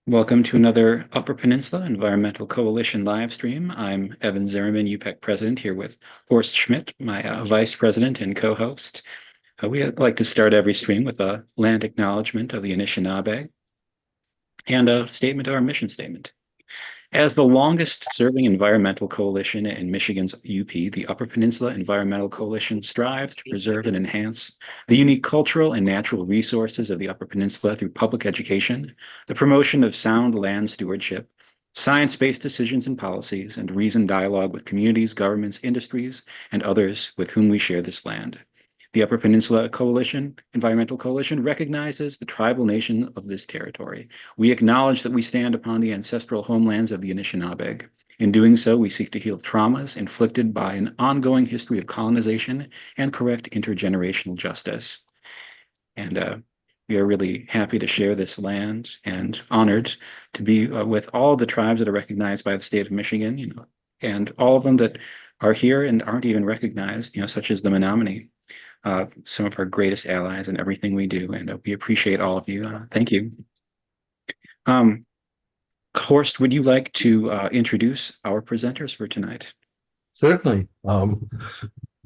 Welcome to another Upper Peninsula Environmental Coalition live stream. I'm Evan Zimmerman, UPEC president, here with Horst Schmidt, my vice president and co-host. We like to start every stream with a land acknowledgement of the Anishinaabe and a statement of our mission statement. As the longest serving environmental coalition in Michigan's UP, the Upper Peninsula Environmental Coalition strives to preserve and enhance the unique cultural and natural resources of the Upper Peninsula through public education, the promotion of sound land stewardship, science-based decisions and policies, and reasoned dialogue with communities, governments, industries, and others with whom we share this land. The Upper Peninsula Coalition, Environmental Coalition, recognizes the tribal nation of this territory. We acknowledge that we stand upon the ancestral homelands of the Anishinaabe. In doing so, we seek to heal traumas inflicted by an ongoing history of colonization and correct intergenerational justice. And we are really happy to share this land and honored to be with all the tribes that are recognized by the state of Michigan, and all of them that are here and aren't even recognized, such as the Menominee, some of our greatest allies in everything we do. And we appreciate all of you. Thank you. Horst, would you like to introduce our presenters for tonight? Certainly.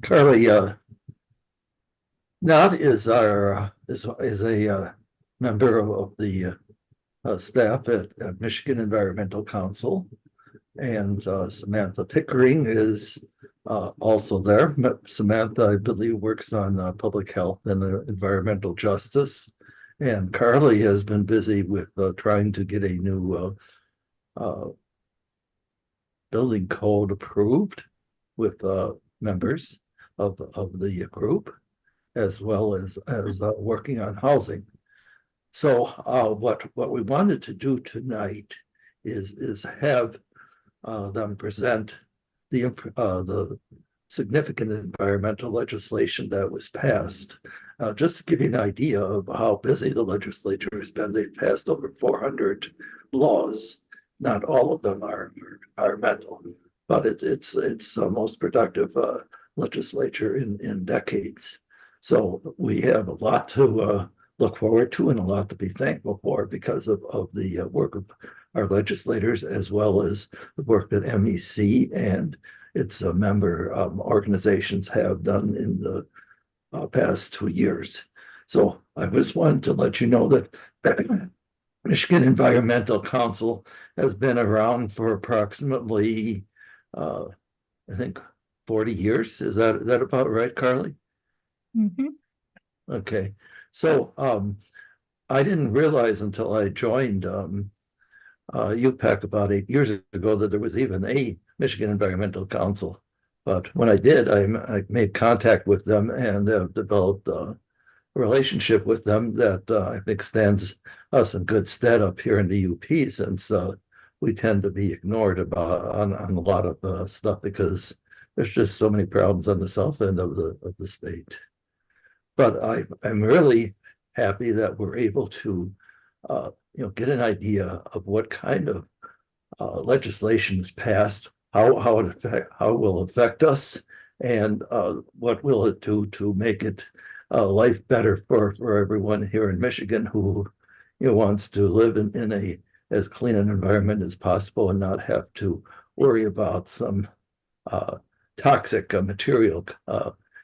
Carly Knott is our is a member of the staff at Michigan Environmental Council, and Samantha Pickering is also there. Samantha, I believe, works on public health and environmental justice, and Carly has been busy with trying to get a new building code approved with members of the group, as well as working on housing. So what we wanted to do tonight is have them present the significant environmental legislation that was passed. Just to give you an idea of how busy the legislature has been, they've passed over 400 laws. Not all of them are environmental, but it's the most productive legislature in decades. So we have a lot to look forward to and a lot to be thankful for because of the work of our legislators, as well as the work that MEC and its member organizations have done in the past 2 years. So I just wanted to let you know that Michigan Environmental Council has been around for approximately, I think, 40 years. Is that about right, Carly? Mm-hmm. Okay. So I didn't realize until I joined UPEC about 8 years ago that there was even a Michigan Environmental Council. But when I did, I made contact with them and developed a relationship with them that I think stands us in good stead up here in the UP, since we tend to be ignored on a lot of stuff because there's just so many problems on the south end of the state. But I'm really happy that we're able to get an idea of what kind of legislation is passed, how it will affect us, and what will it do to make it life better for everyone here in Michigan who wants to live in a as clean an environment as possible and not have to worry about some toxic material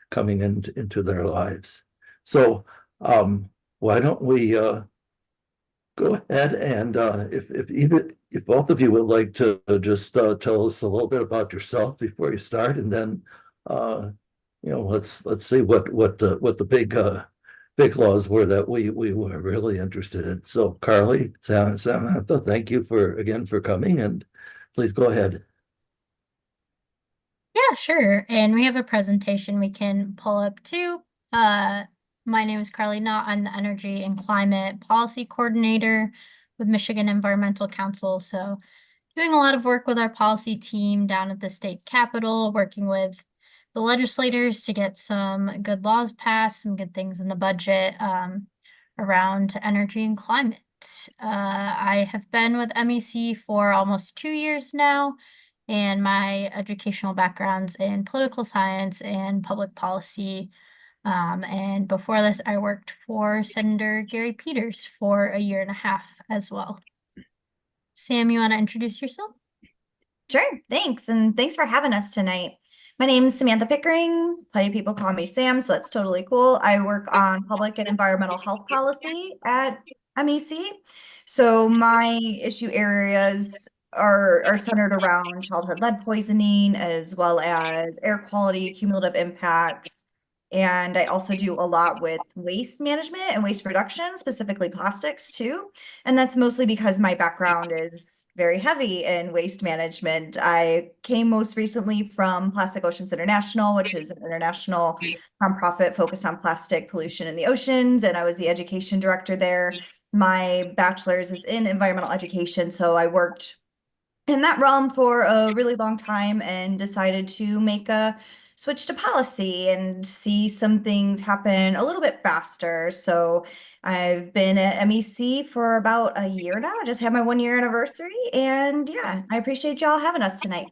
coming into their lives. So why don't we go ahead and if both of you would like to just tell us a little bit about yourself before you start, and then let's see what the big laws were that we were really interested in. So Carly, Samantha, thank you again for coming, and please go ahead. Yeah, sure. And we have a presentation we can pull up too. My name is Carly Knott. I'm the Energy and Climate Policy Coordinator with Michigan Environmental Council. So doing a lot of work with our policy team down at the state capitol, working with the legislators to get some good laws passed, some good things in the budget around energy and climate. I have been with MEC for almost 2 years now, and my educational background's in political science and public policy. And before this, I worked for Senator Gary Peters for 1.5 years as well. Sam, you want to introduce yourself? Sure, thanks. And thanks for having us tonight. My name is Samantha Pickering. Plenty of people call me Sam, so that's totally cool. I work on public and environmental health policy at MEC. So my issue areas are centered around childhood lead poisoning as well as air quality, cumulative impacts. And I also do a lot with waste management and waste reduction, specifically plastics too. And that's mostly because my background is very heavy in waste management. I came most recently from Plastic Oceans International, which is an international nonprofit focused on plastic pollution in the oceans, and I was the education director there. My bachelor's is in environmental education, so I worked in that realm for a really long time and decided to make a switch to policy and see some things happen a little bit faster. So I've been at MEC for about a year now. I just had my 1 year anniversary, and yeah, I appreciate y'all having us tonight.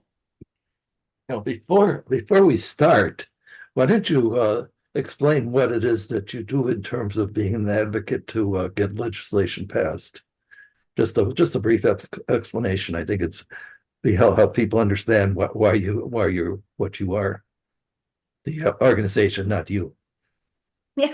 Now, before we start, why don't you explain what it is that you do in terms of being an advocate to get legislation passed? Just a brief explanation. I think it's be help people understand why you're what you are. The organization, not you. Yeah,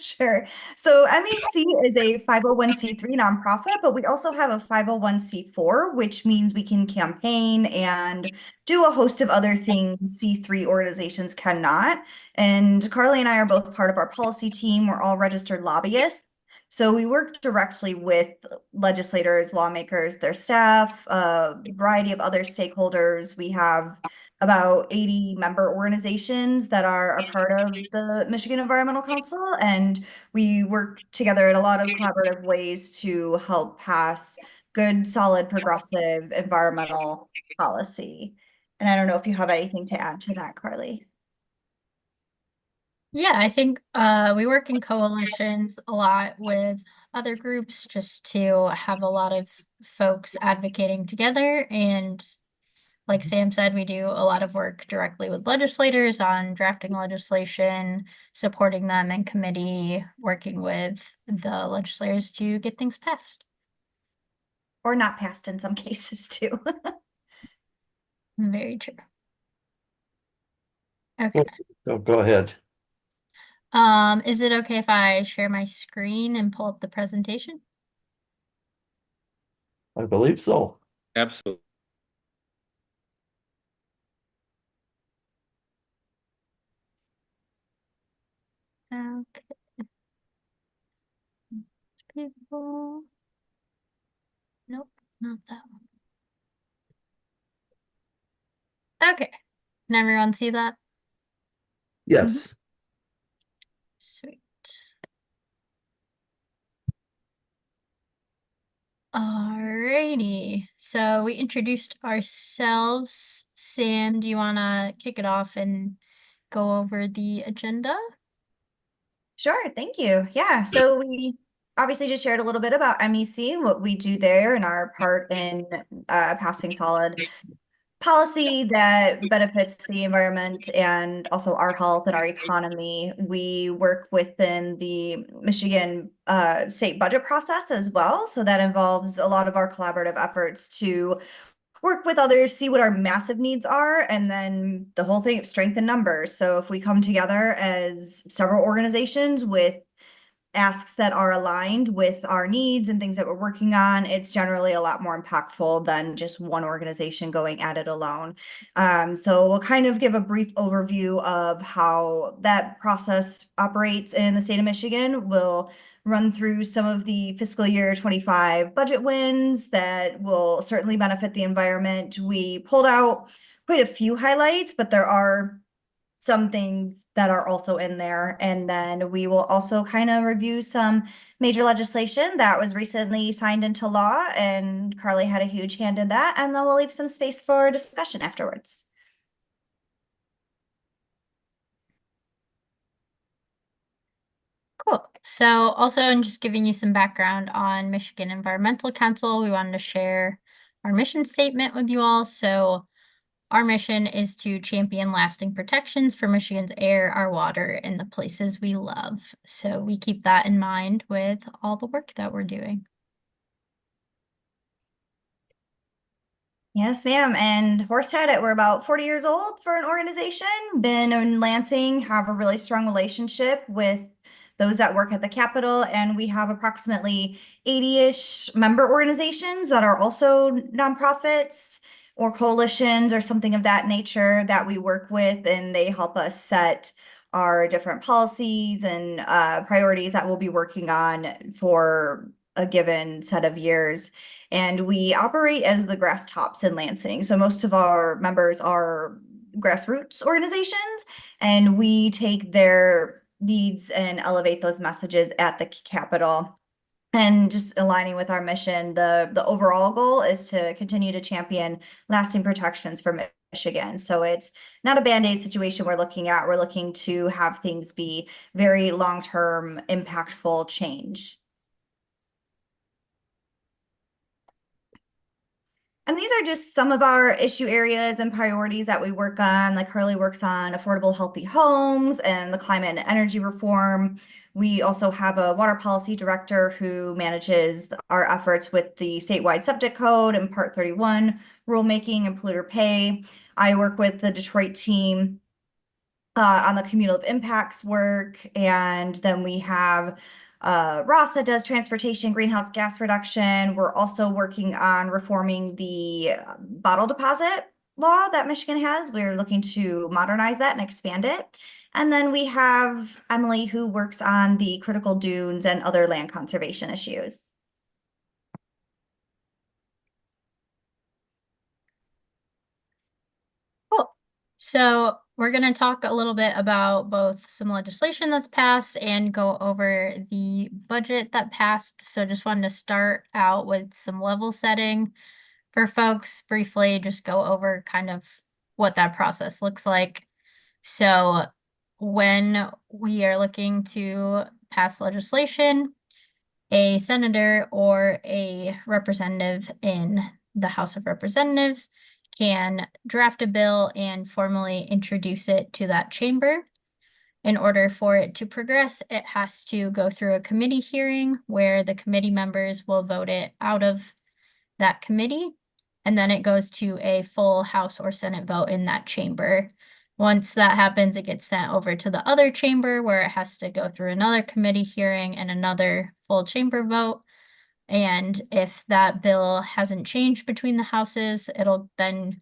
sure. So MEC is a 501(c)(3) nonprofit, but we also have a 501(c)(4), which means we can campaign and do a host of other things C3 organizations cannot. And Carly and I are both part of our policy team. We're all registered lobbyists. So we work directly with legislators, lawmakers, their staff, a variety of other stakeholders. We have about 80 member organizations that are a part of the Michigan Environmental Council, and we work together in a lot of collaborative ways to help pass good, solid, progressive environmental policy. And I don't know if you have anything to add to that, Carly. Yeah, I think we work in coalitions a lot with other groups just to have a lot of folks advocating together. And like Sam said, we do a lot of work directly with legislators on drafting legislation, supporting them in committee, working with the legislators to get things passed. Or not passed in some cases too. Very true. Okay. So go ahead. Is it okay if I share my screen and pull up the presentation? I believe so. Absolutely. Okay. People. Nope, not that one. Okay. Can everyone see that? Yes. Sweet. Alrighty. So we introduced ourselves. Sam, do you want to kick it off and go over the agenda? Sure, thank you. Yeah, so we obviously just shared a little bit about MEC and what we do there and our part in passing solid policy that benefits the environment and also our health and our economy. We work within the Michigan state budget process as well. So that involves a lot of our collaborative efforts to work with others, see what our massive needs are, and then the whole thing, strength in numbers. So if we come together as several organizations with asks that are aligned with our needs and things that we're working on, it's generally a lot more impactful than just one organization going at it alone. So we'll kind of give a brief overview of how that process operates in the state of Michigan. We'll run through some of the fiscal year 25 budget wins that will certainly benefit the environment. We pulled out quite a few highlights, but there are some things that are also in there. And then we will also kind of review some major legislation that was recently signed into law, and Carly had a huge hand in that. And then we'll leave some space for discussion afterwards. Cool. So also in just giving you some background on Michigan Environmental Council, we wanted to share our mission statement with you all. So our mission is to champion lasting protections for Michigan's air, our water, and the places we love. So we keep that in mind with all the work that we're doing. Yes, ma'am. And Horsehead, we're about 40 years old for an organization. Been in Lansing, have a really strong relationship with those that work at the Capitol, and we have approximately 80-ish member organizations that are also nonprofits or coalitions or something of that nature that we work with, and they help us set our different policies and priorities that we'll be working on for a given set of years. And we operate as the Grass Tops in Lansing. So most of our members are grassroots organizations, and we take their needs and elevate those messages at the Capitol. And just aligning with our mission, the overall goal is to continue to champion lasting protections for Michigan. So it's not a Band-Aid situation we're looking at. We're looking to have things be very long-term, impactful change. And these are just some of our issue areas and priorities that we work on. Like Carly works on affordable, healthy homes and the climate and energy reform. We also have a water policy director who manages our efforts with the statewide septic code and Part 31 rulemaking and polluter pay. I work with the Detroit team on the cumulative impacts work. And then we have Ross that does transportation, greenhouse gas reduction. We're also working on reforming the bottle deposit law that Michigan has. We're looking to modernize that and expand it. And then we have Emily who works on the critical dunes and other land conservation issues. Cool. So we're going to talk a little bit about both some legislation that's passed and go over the budget that passed. So just wanted to start out with some level setting for folks, briefly just go over kind of what that process looks like. So when we are looking to pass legislation, a senator or a representative in the House of Representatives can draft a bill and formally introduce it to that chamber. In order for it to progress, it has to go through a committee hearing where the committee members will vote it out of that committee. And then it goes to a full House or Senate vote in that chamber. Once that happens, it gets sent over to the other chamber where it has to go through another committee hearing and another full chamber vote. And if that bill hasn't changed between the houses, it'll then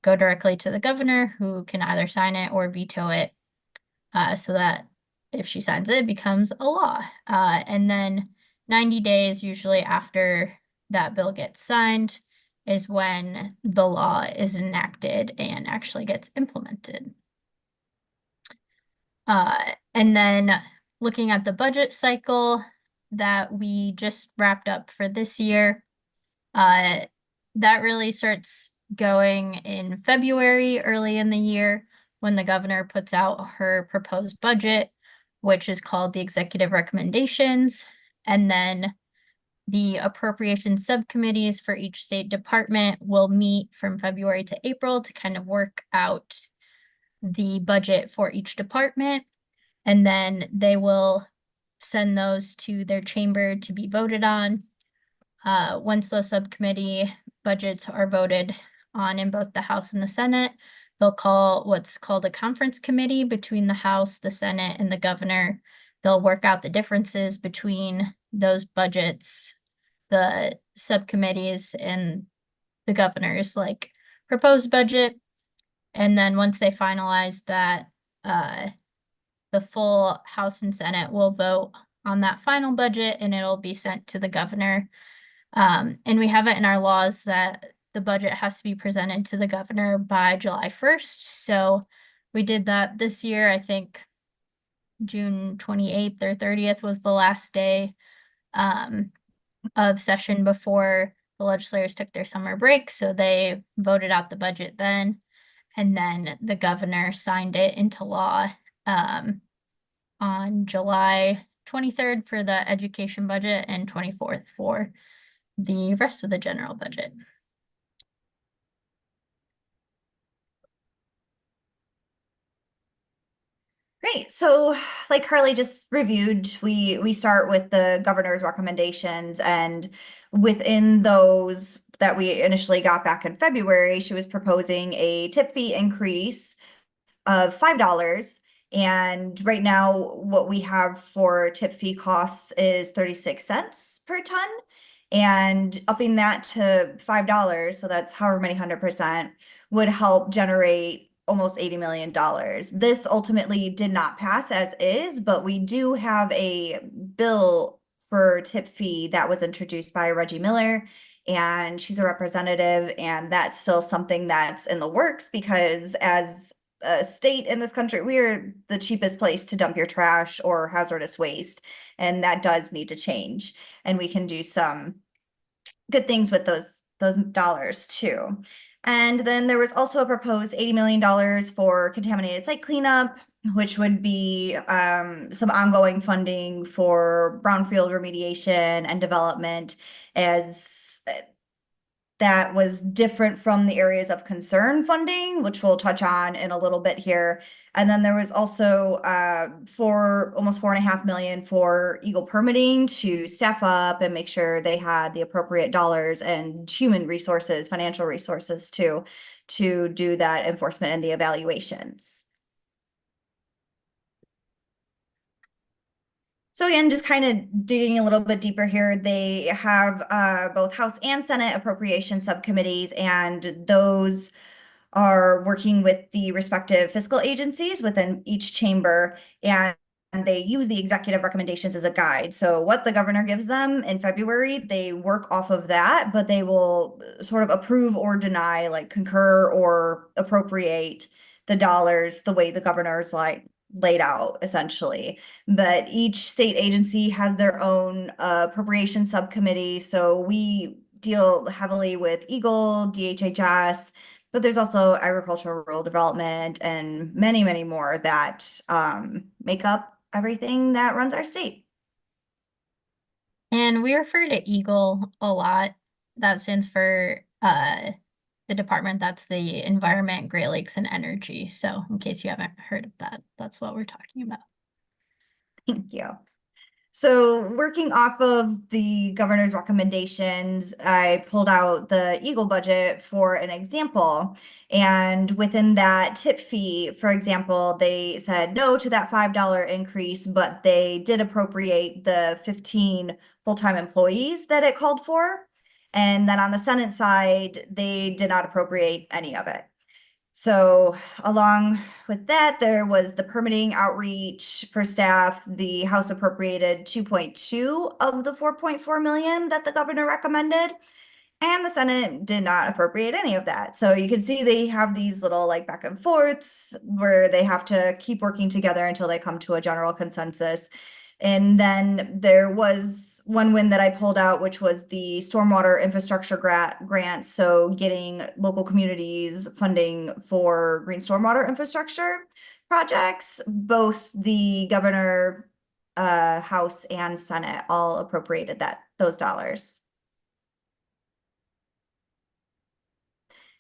go directly to the governor, who can either sign it or veto it, so that if she signs it, it becomes a law. And then 90 days usually after that bill gets signed is when the law is enacted and actually gets implemented. And then looking at the budget cycle that we just wrapped up for this year, that really starts going in February, early in the year, when the governor puts out her proposed budget, which is called the executive recommendations. And then the appropriation subcommittees for each state department will meet from February to April to kind of work out the budget for each department. And then they will send those to their chamber to be voted on. Once those subcommittee budgets are voted on in both the House and the Senate, they'll call what's called a conference committee between the House, the Senate, and the governor. They'll work out the differences between those budgets, the subcommittees, and the governor's like proposed budget. And then once they finalize that, the full House and Senate will vote on that final budget and it'll be sent to the governor. And we have it in our laws that the budget has to be presented to the governor by July 1st. So we did that this year. I think June 28th or 30th was the last day of session before the legislators took their summer break. So they voted out the budget then. And then the governor signed it into law on July 23rd for the education budget and 24th for the rest of the general budget. Great. So like Carly just reviewed, we start with the governor's recommendations, and within those that we initially got back in February, she was proposing a tip fee increase of $5. And right now, what we have for tip fee costs is 36 cents per ton. And upping that to $5, so that's however many 100%, would help generate almost $80 million. This ultimately did not pass as is, but we do have a bill for tip fee that was introduced by Reggie Miller, and she's a representative, and that's still something that's in the works because as a state in this country, we are the cheapest place to dump your trash or hazardous waste, and that does need to change. And we can do some good things with those dollars too. And then there was also a proposed $80 million for contaminated site cleanup, which would be some ongoing funding for brownfield remediation and development, as that was different from the areas of concern funding, which we'll touch on in a little bit here. And then there was also for almost $4.5 million for Eagle permitting to staff up and make sure they had the appropriate dollars and human resources, financial resources to do that enforcement and the evaluations. So again, just kind of digging a little bit deeper here, they have both House and Senate appropriation subcommittees, and those are working with the respective fiscal agencies within each chamber, and they use the executive recommendations as a guide. So what the governor gives them in February, they work off of that, but they will sort of approve or deny, like concur or appropriate the dollars the way the governor's laid out essentially. But each state agency has their own appropriation subcommittee. So we deal heavily with Eagle, DHHS, but there's also agricultural, rural development, and many, many more that make up everything that runs our state. And we refer to Eagle a lot. That stands for the department that's the Environment, Great Lakes, and Energy. So in case you haven't heard of that, that's what we're talking about. Thank you. So working off of the governor's recommendations, I pulled out the Eagle budget for an example. And within that tip fee, for example, they said no to that $5 increase, but they did appropriate the 15 full-time employees that it called for. And then on the Senate side, they did not appropriate any of it. So along with that, there was the permitting outreach for staff. The House appropriated 2.2 of the 4.4 million that the governor recommended, and the Senate did not appropriate any of that. So you can see they have these little like back and forths where they have to keep working together until they come to a general consensus. And then there was one win that I pulled out, which was the stormwater infrastructure grant. So getting local communities funding for green stormwater infrastructure projects. Both the governor, House, and Senate all appropriated those dollars.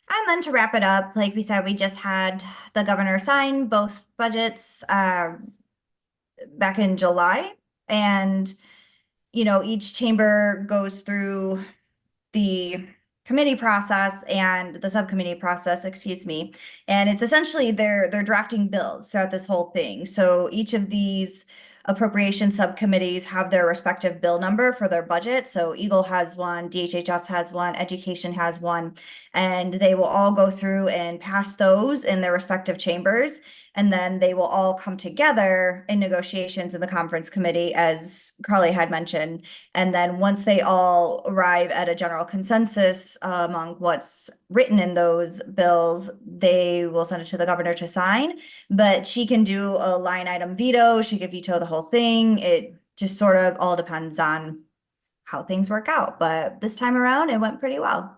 And then to wrap it up, like we said, we just had the governor sign both budgets back in July, and each chamber goes through the committee process and the subcommittee process, excuse me, and it's essentially they're drafting bills throughout this whole thing. So each of these appropriation subcommittees have their respective bill number for their budget. So Eagle has one, DHHS has one, Education has one, and they will all go through and pass those in their respective chambers. And then they will all come together in negotiations in the conference committee, as Carly had mentioned. And then once they all arrive at a general consensus among what's written in those bills, they will send it to the governor to sign. But she can do a line item veto. She could veto the whole thing. It just sort of all depends on how things work out. But this time around, it went pretty well.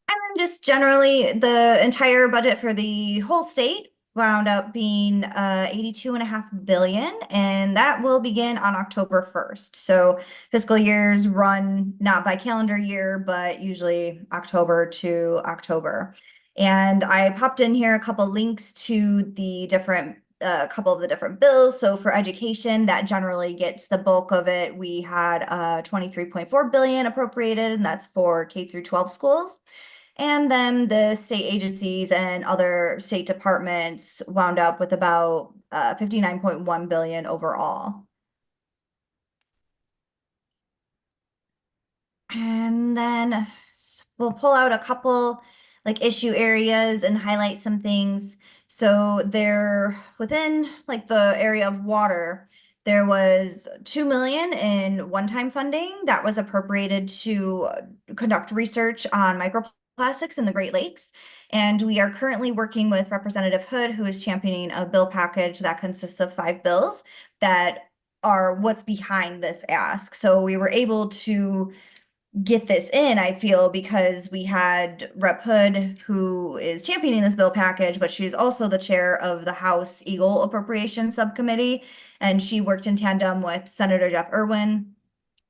And just generally, the entire budget for the whole state wound up being 82.5 billion, and that will begin on October 1st. So fiscal years run not by calendar year, but usually October to October. And I popped in here a couple links to the different a couple of the different bills. So for education, that generally gets the bulk of it. We had 23.4 billion appropriated, and that's for K through 12 schools. And then the state agencies and other state departments wound up with about 59.1 billion overall. And then we'll pull out a couple like issue areas and highlight some things. So there within like the area of water, there was 2 million in one-time funding that was appropriated to conduct research on microplastics in the Great Lakes. And we are currently working with Representative Hood, who is championing a bill package that consists of 5 bills that are what's behind this ask. So we were able to get this in, I feel, because we had Rep Hood, who is championing this bill package, but she's also the chair of the House Eagle Appropriations Subcommittee. And she worked in tandem with Senator Jeff Irwin,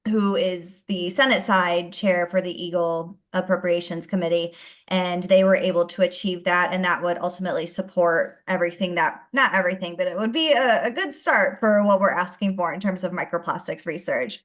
who is the Senate side chair for the Eagle Appropriations Committee. And they were able to achieve that. And that would ultimately support everything that, not everything, but it would be a good start for what we're asking for in terms of microplastics research.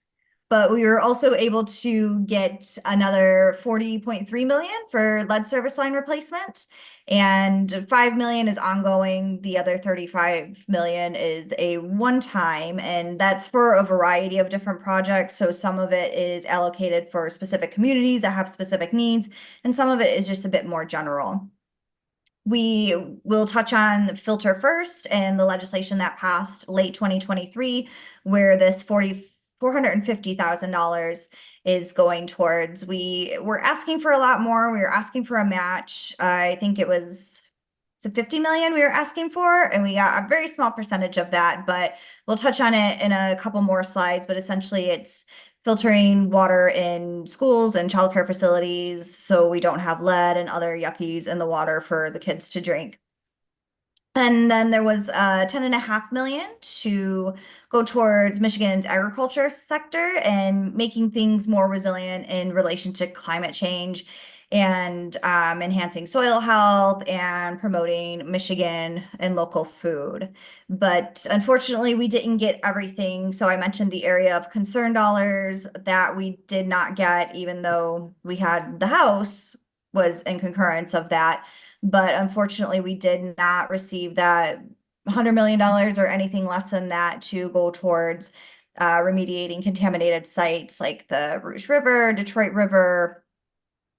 But we were also able to get another 40.3 million for lead service line replacement, and 5 million is ongoing. The other 35 million is a one-time, and that's for a variety of different projects. So some of it is allocated for specific communities that have specific needs, and some of it is just a bit more general. We will touch on the filter first and the legislation that passed late 2023, where this $450,000 is going towards. We were asking for a lot more. We were asking for a match. I think it was 50 million we were asking for, and we got a very small percentage of that, but we'll touch on it in a couple more slides. But essentially it's filtering water in schools and childcare facilities so we don't have lead and other yuckies in the water for the kids to drink. And then there was 10.5 million to go towards Michigan's agriculture sector and making things more resilient in relation to climate change, and enhancing soil health and promoting Michigan and local food. But unfortunately, we didn't get everything. So I mentioned the area of concern dollars that we did not get, even though we had the House was in concurrence of that. But unfortunately, we did not receive that $100 million or anything less than that to go towards remediating contaminated sites like the Rouge River, Detroit River,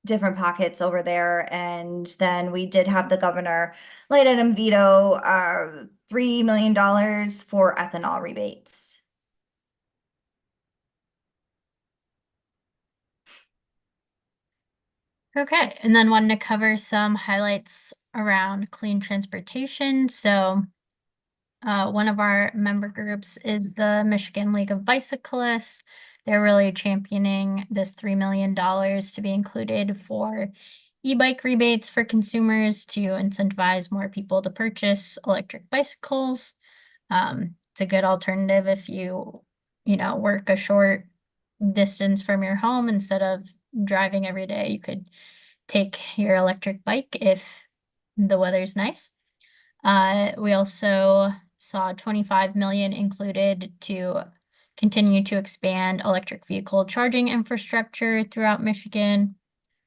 different pockets over there. And then we did have the governor light item veto $3 million for ethanol rebates. Okay, and then wanted to cover some highlights around clean transportation. So one of our member groups is the Michigan League of Bicyclists. They're really championing this $3 million to be included for e-bike rebates for consumers to incentivize more people to purchase electric bicycles. It's a good alternative if you work a short distance from your home. Instead of driving every day, you could take your electric bike if the weather's nice. We also saw 25 million included to continue to expand electric vehicle charging infrastructure throughout Michigan.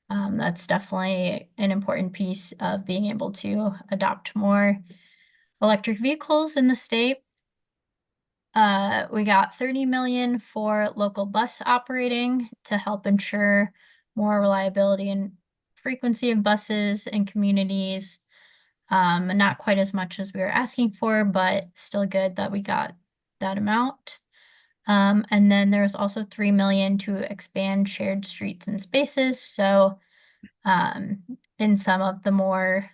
That's definitely an important piece of being able to adopt more electric vehicles in the state. We got 30 million for local bus operating to help ensure more reliability and frequency of buses in communities. Not quite as much as we were asking for, but still good that we got that amount. And then there's also 3 million to expand shared streets and spaces. So in some of the more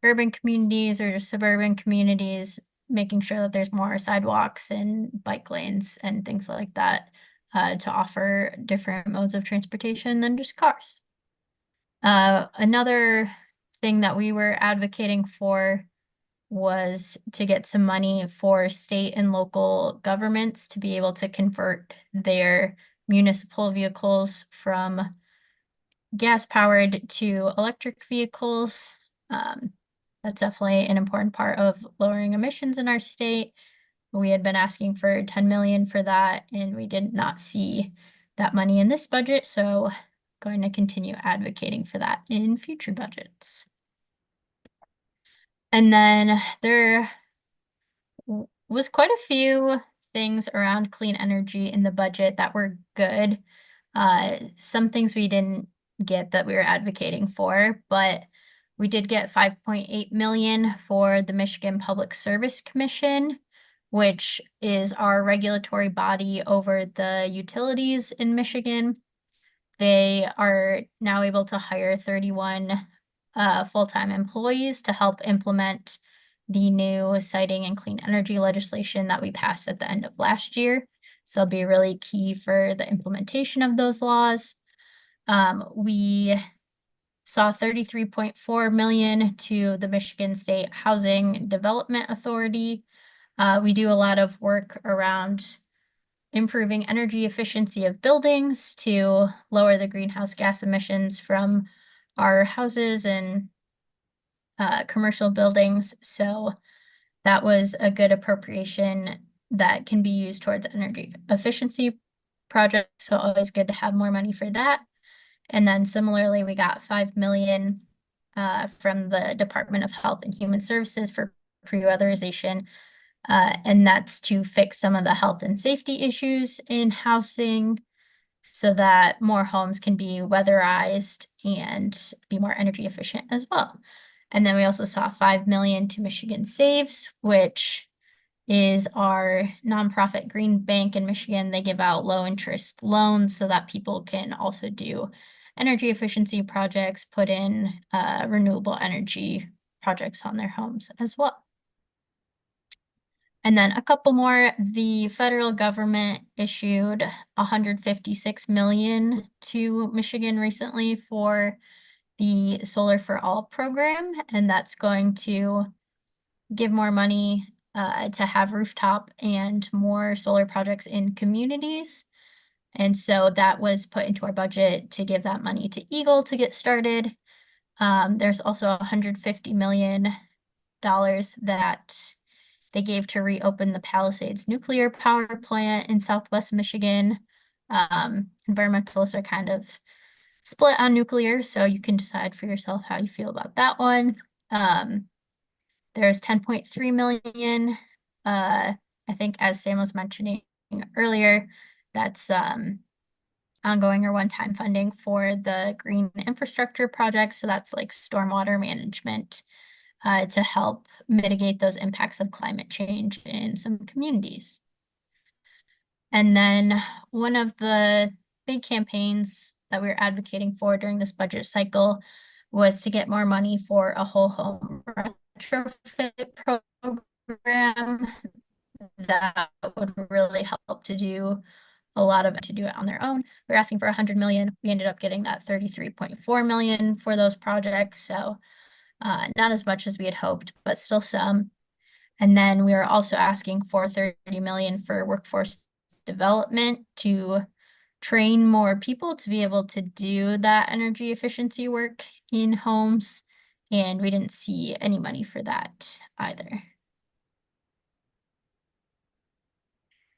urban communities or just suburban communities, making sure that there's more sidewalks and bike lanes and things like that to offer different modes of transportation than just cars. Another thing that we were advocating for was to get some money for state and local governments to be able to convert their municipal vehicles from gas-powered to electric vehicles. that's definitely an important part of lowering emissions in our state. We had been asking for 10 million for that, and we did not see that money in this budget, so going to continue advocating for that in future budgets. And then there was quite a few things around clean energy in the budget that were good. Some things we didn't get that we were advocating for, but we did get 5.8 million for the Michigan Public Service Commission, which is our regulatory body over the utilities in Michigan. They are now able to hire 31 full-time employees to help implement the new siting and clean energy legislation that we passed at the end of last year. So it'll be really key for the implementation of those laws. We saw 33.4 million to the Michigan State Housing Development Authority. We do a lot of work around improving energy efficiency of buildings to lower the greenhouse gas emissions from our houses and commercial buildings. So that was a good appropriation that can be used towards energy efficiency projects. So always good to have more money for that. And then similarly, we got 5 million from the Department of Health and Human Services for pre-weatherization. And that's to fix some of the health and safety issues in housing so that more homes can be weatherized and be more energy efficient as well. And then we also saw 5 million to Michigan Saves, which is our nonprofit green bank in Michigan. They give out low interest loans so that people can also do energy efficiency projects, put in renewable energy projects on their homes as well. And then a couple more, the federal government issued 156 million to Michigan recently for the Solar for All program, and that's going to give more money to have rooftop and more solar projects in communities. And so that was put into our budget to give that money to Eagle to get started. There's also $150 million that they gave to reopen the Palisades nuclear power plant in Southwest Michigan. Environmentalists are kind of split on nuclear, so you can decide for yourself how you feel about that one. There's 10.3 million. I think as Sam was mentioning earlier, that's ongoing or one-time funding for the green infrastructure projects. So that's like stormwater management to help mitigate those impacts of climate change in some communities. And then one of the big campaigns that we were advocating for during this budget cycle was to get more money for a whole home retrofit program that would really help to do a lot of it to do it on their own. We're asking for 100 million. We ended up getting that 33.4 million for those projects. So not as much as we had hoped, but still some. And then we are also asking for 30 million for workforce development to train more people to be able to do that energy efficiency work in homes. And we didn't see any money for that either.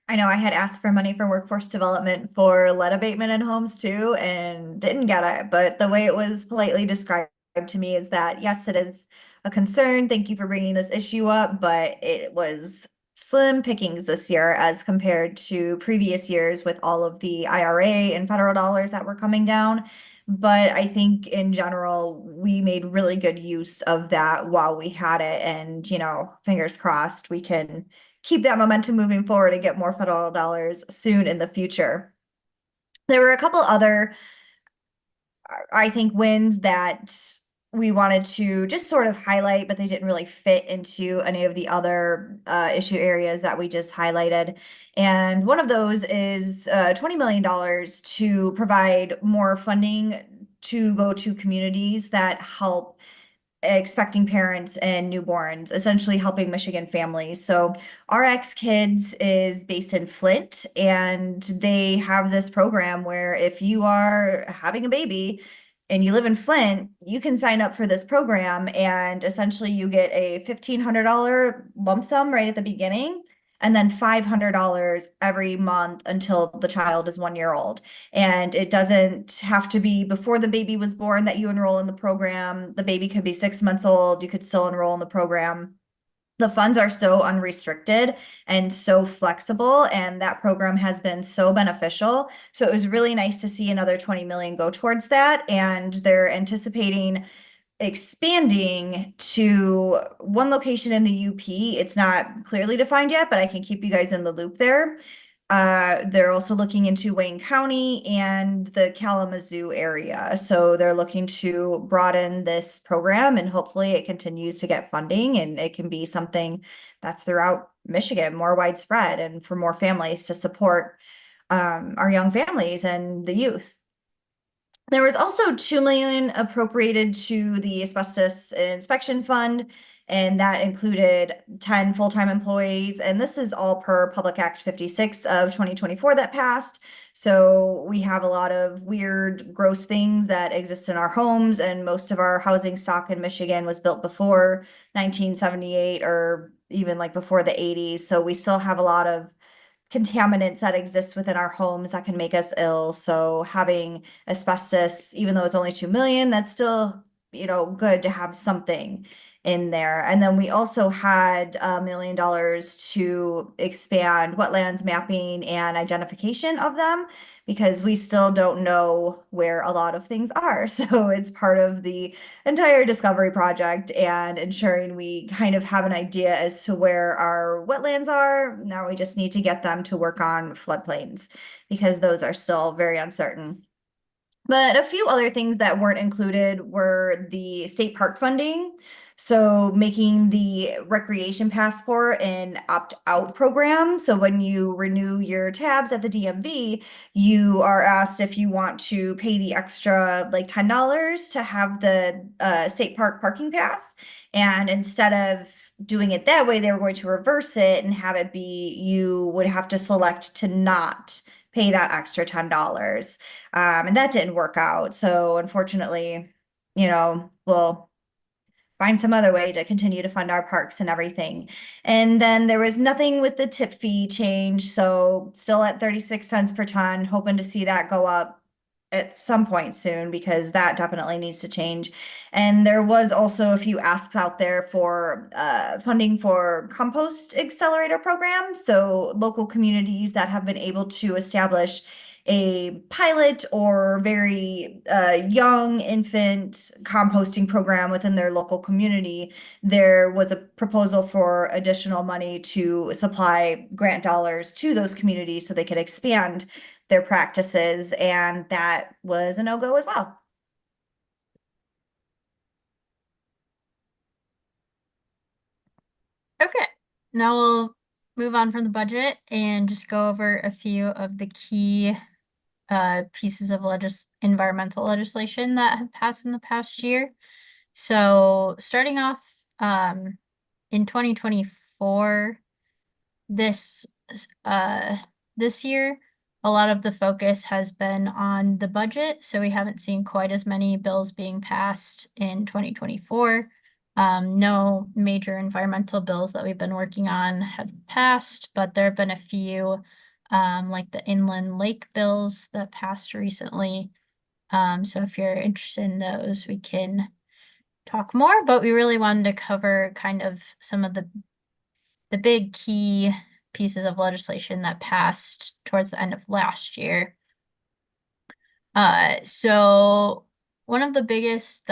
I know I had asked for money for workforce development for lead abatement in homes too, and didn't get it. But the way it was politely described to me is that, yes, it is a concern. Thank you for bringing this issue up, but it was slim pickings this year as compared to previous years with all of the IRA and federal dollars that were coming down. But I think in general, we made really good use of that while we had it. And, you know, fingers crossed, we can keep that momentum moving forward and get more federal dollars soon in the future. There were a couple other, I think, wins that we wanted to just sort of highlight, but they didn't really fit into any of the other issue areas that we just highlighted. And one of those is $20 million to provide more funding to go to communities that help expecting parents and newborns, essentially helping Michigan families. So RX Kids is based in Flint, and they have this program where if you are having a baby and you live in Flint, you can sign up for this program and essentially you get a $1,500 lump sum right at the beginning and then $500 every month until the child is 1 year old. And it doesn't have to be before the baby was born that you enroll in the program. The baby could be 6 months old. You could still enroll in the program. The funds are so unrestricted and so flexible, and that program has been so beneficial. So it was really nice to see another 20 million go towards that. And they're anticipating expanding to one location in the UP. It's not clearly defined yet, but I can keep you guys in the loop there. They're also looking into Wayne County and the Kalamazoo area. So they're looking to broaden this program and hopefully it continues to get funding and it can be something that's throughout Michigan, more widespread and for more families to support our young families and the youth. There was also 2 million appropriated to the asbestos inspection fund, and that included 10 full-time employees. And this is all per Public Act 56 of 2024 that passed. So we have a lot of weird, gross things that exist in our homes, and most of our housing stock in Michigan was built before 1978 or even like before the 80s. So we still have a lot of contaminants that exist within our homes that can make us ill. So having asbestos, even though it's only 2 million, that's still, good to have something in there. And then we also had $1 million to expand wetlands mapping and identification of them because we still don't know where a lot of things are. So it's part of the entire discovery project and ensuring we kind of have an idea as to where our wetlands are. Now we just need to get them to work on floodplains because those are still very uncertain. But a few other things that weren't included were the state park funding. So making the recreation passport an opt-out program. So when you renew your tabs at the DMV, you are asked if you want to pay the extra like $10 to have the state park parking pass. And instead of doing it that way, they were going to reverse it and have it be you would have to select to not pay that extra $10. And that didn't work out. So unfortunately, we'll find some other way to continue to fund our parks and everything. And then there was nothing with the tip fee change. So still at 36 cents per ton, hoping to see that go up at some point soon because that definitely needs to change. And there was also a few asks out there for funding for compost accelerator programs. So local communities that have been able to establish a pilot or very young infant composting program within their local community, there was a proposal for additional money to supply grant dollars to those communities so they could expand their practices, and that was a no-go as well. Okay, now we'll move on from the budget and just go over a few of the key pieces of environmental legislation that have passed in the past year. So starting off in 2024, this year, a lot of the focus has been on the budget. So we haven't seen quite as many bills being passed in 2024. No major environmental bills that we've been working on have passed, but there have been a few like the inland lake bills that passed recently. So if you're interested in those, we can talk more, but we really wanted to cover kind of some of the big key pieces of legislation that passed towards the end of last year. So one of the biggest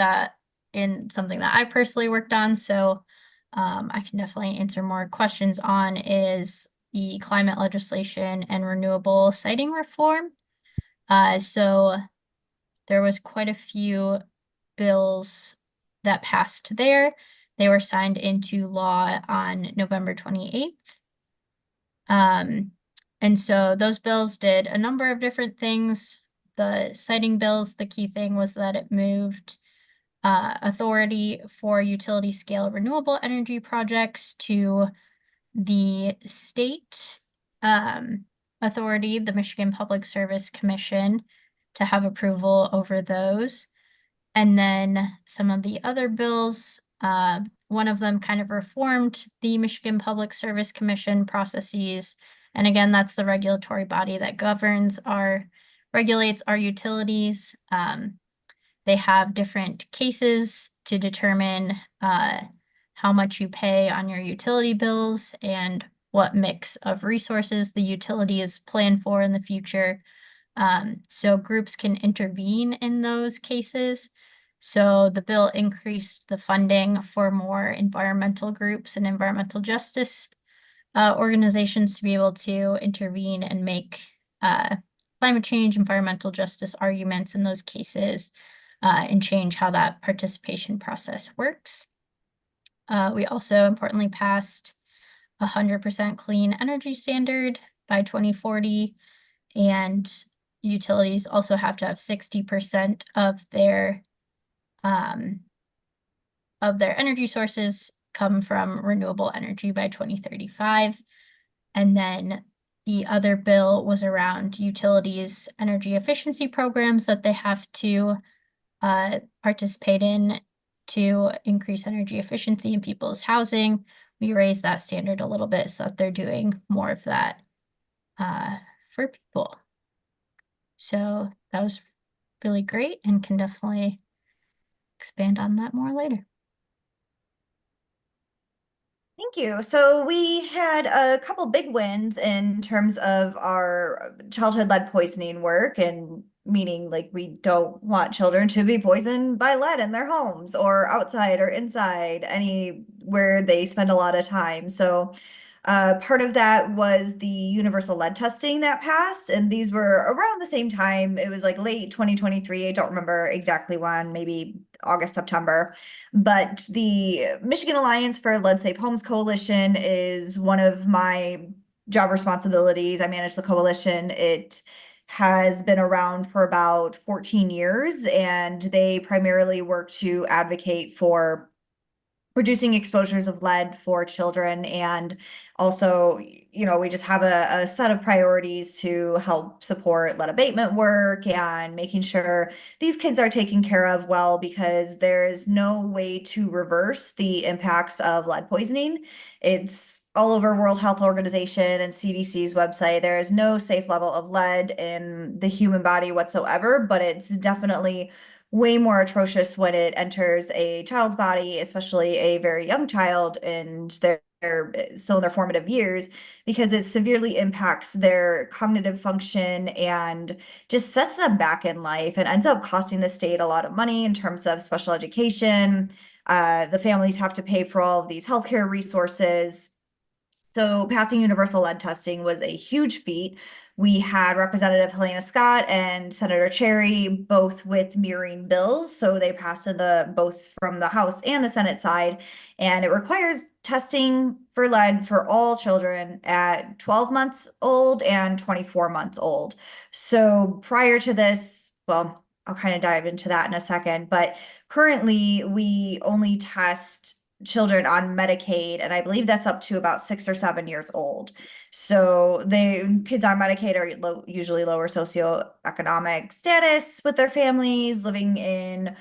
in something that I personally worked on, so I can definitely answer more questions on, is the climate legislation and renewable siting reform. So there was quite a few bills that passed there. They were signed into law on November 28th. And so those bills did a number of different things. The siting bills, the key thing was that it moved authority for utility scale renewable energy projects to the state authority, the Michigan Public Service Commission, to have approval over those. And then some of the other bills, one of them kind of reformed the Michigan Public Service Commission processes. And again, that's the regulatory body that regulates our utilities. They have different cases to determine how much you pay on your utility bills and what mix of resources the utility is planned for in the future. So groups can intervene in those cases. So the bill increased the funding for more environmental groups and environmental justice organizations to be able to intervene and make climate change, environmental justice arguments in those cases and change how that participation process works. We also importantly passed 100% clean energy standard by 2040, and utilities also have to have 60% of their energy sources come from renewable energy by 2035. And then the other bill was around utilities energy efficiency programs that they have to participate in to increase energy efficiency in people's housing. We raised that standard a little bit so that they're doing more of that for people. So that was really great and can definitely expand on that more later. Thank you. So we had a couple big wins in terms of our childhood lead poisoning work, and meaning like we don't want children to be poisoned by lead in their homes or outside or inside anywhere they spend a lot of time. So part of that was the universal lead testing that passed, and these were around the same time. It was like late 2023. I don't remember exactly when, maybe August, September. But the Michigan Alliance for Lead Safe Homes Coalition is one of my job responsibilities. I manage the coalition. It has been around for about 14 years, and they primarily work to advocate for reducing exposures of lead for children. And also, we just have a set of priorities to help support lead abatement work and making sure these kids are taken care of well, because there is no way to reverse the impacts of lead poisoning. It's all over World Health Organization and CDC's website. There is no safe level of lead in the human body whatsoever, but it's definitely way more atrocious when it enters a child's body, especially a very young child, and they're still in their formative years, because it severely impacts their cognitive function and just sets them back in life and ends up costing the state a lot of money in terms of special education. The families have to pay for all of these healthcare resources. So passing universal lead testing was a huge feat. We had Representative Helena Scott and Senator Cherry both with mirroring bills. So they passed in both from the House and the Senate side. And it requires testing for lead for all children at 12 months old and 24 months old. So prior to this, well, I'll kind of dive into that in a second, but currently we only test children on Medicaid, and I believe that's up to about 6 or 7 years old. So the kids on Medicaid are usually lower socioeconomic status with their families, living in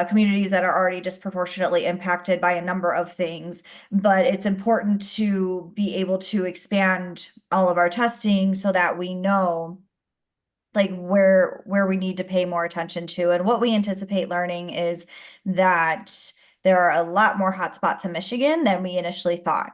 communities that are already disproportionately impacted by a number of things. But it's important to be able to expand all of our testing so that we know like where we need to pay more attention to. And what we anticipate learning is that there are a lot more hotspots in Michigan than we initially thought.